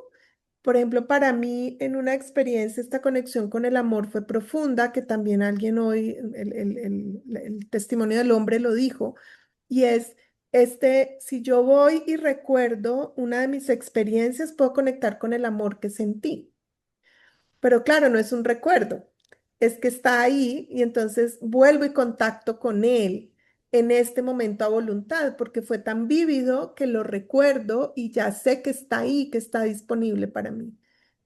Por ejemplo, para mí en una experiencia esta conexión con el amor fue profunda, que también alguien hoy, el testimonio del hombre lo dijo, y es, si yo voy y recuerdo una de mis experiencias, puedo conectar con el amor que sentí. Pero claro, no es un recuerdo, es que está ahí y entonces vuelvo y contacto con él en este momento a voluntad, porque fue tan vívido que lo recuerdo y ya sé que está ahí, que está disponible para mí.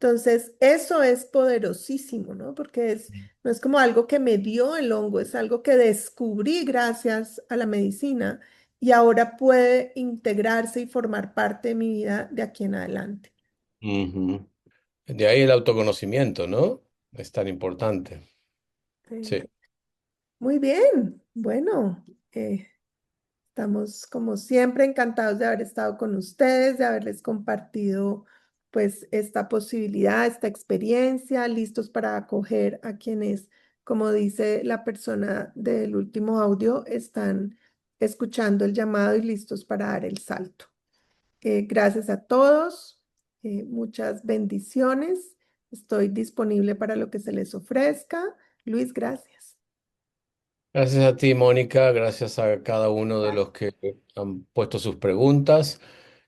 Entonces, eso es poderosísimo, ¿no? Porque no es como algo que me dio el hongo, es algo que descubrí gracias a la medicina y ahora puede integrarse y formar parte de mi vida de aquí en adelante. Ujú. De ahí el autoconocimiento, ¿no? Es tan importante. Sí. Sí. Muy bien, bueno, estamos como siempre encantados de haber estado con ustedes, de haberles compartido pues esta posibilidad, esta experiencia, listos para acoger a quienes, como dice la persona del último audio, están escuchando el llamado y listos para dar el salto. Gracias a todos, muchas bendiciones. Estoy disponible para lo que se les ofrezca. Luis, gracias. Gracias a ti, Mónica, gracias a cada uno de los que han puesto sus preguntas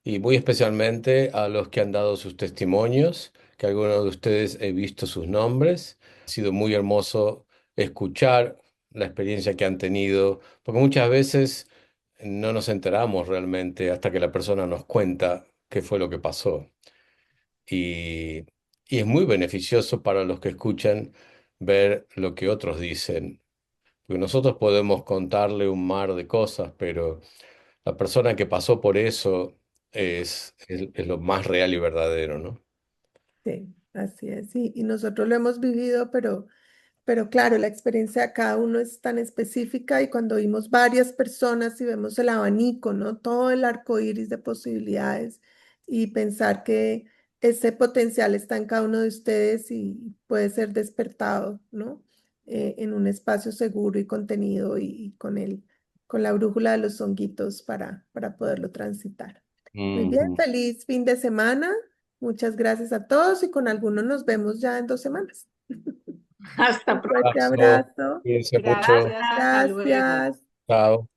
y muy especialmente a los que han dado sus testimonios, que algunos de ustedes he visto sus nombres. Ha sido muy hermoso escuchar la experiencia que han tenido, porque muchas veces no nos enteramos realmente hasta que la persona nos cuenta qué fue lo que pasó. Y, y es muy beneficioso para los que escuchan ver lo que otros dicen, porque nosotros podemos contarle un mar de cosas, pero la persona que pasó por eso es lo más real y verdadero, ¿no? Sí, así es. Y nosotros lo hemos vivido, pero claro, la experiencia de cada uno es tan específica y cuando vimos varias personas y vemos el abanico, ¿no? Todo el arco iris de posibilidades y pensar que ese potencial está en cada uno de ustedes y puede ser despertado, ¿no? En un espacio seguro y contenido y con la brújula de los honguitos para poderlo transitar. Muy bien, Ujú. feliz fin de semana. Muchas gracias a todos y con algunos nos vemos ya en 2 semanas. Hasta Un pronto. fuerte Abrazo, abrazo. cuídense mucho. Gracias, hasta luego. Gracias. Chao.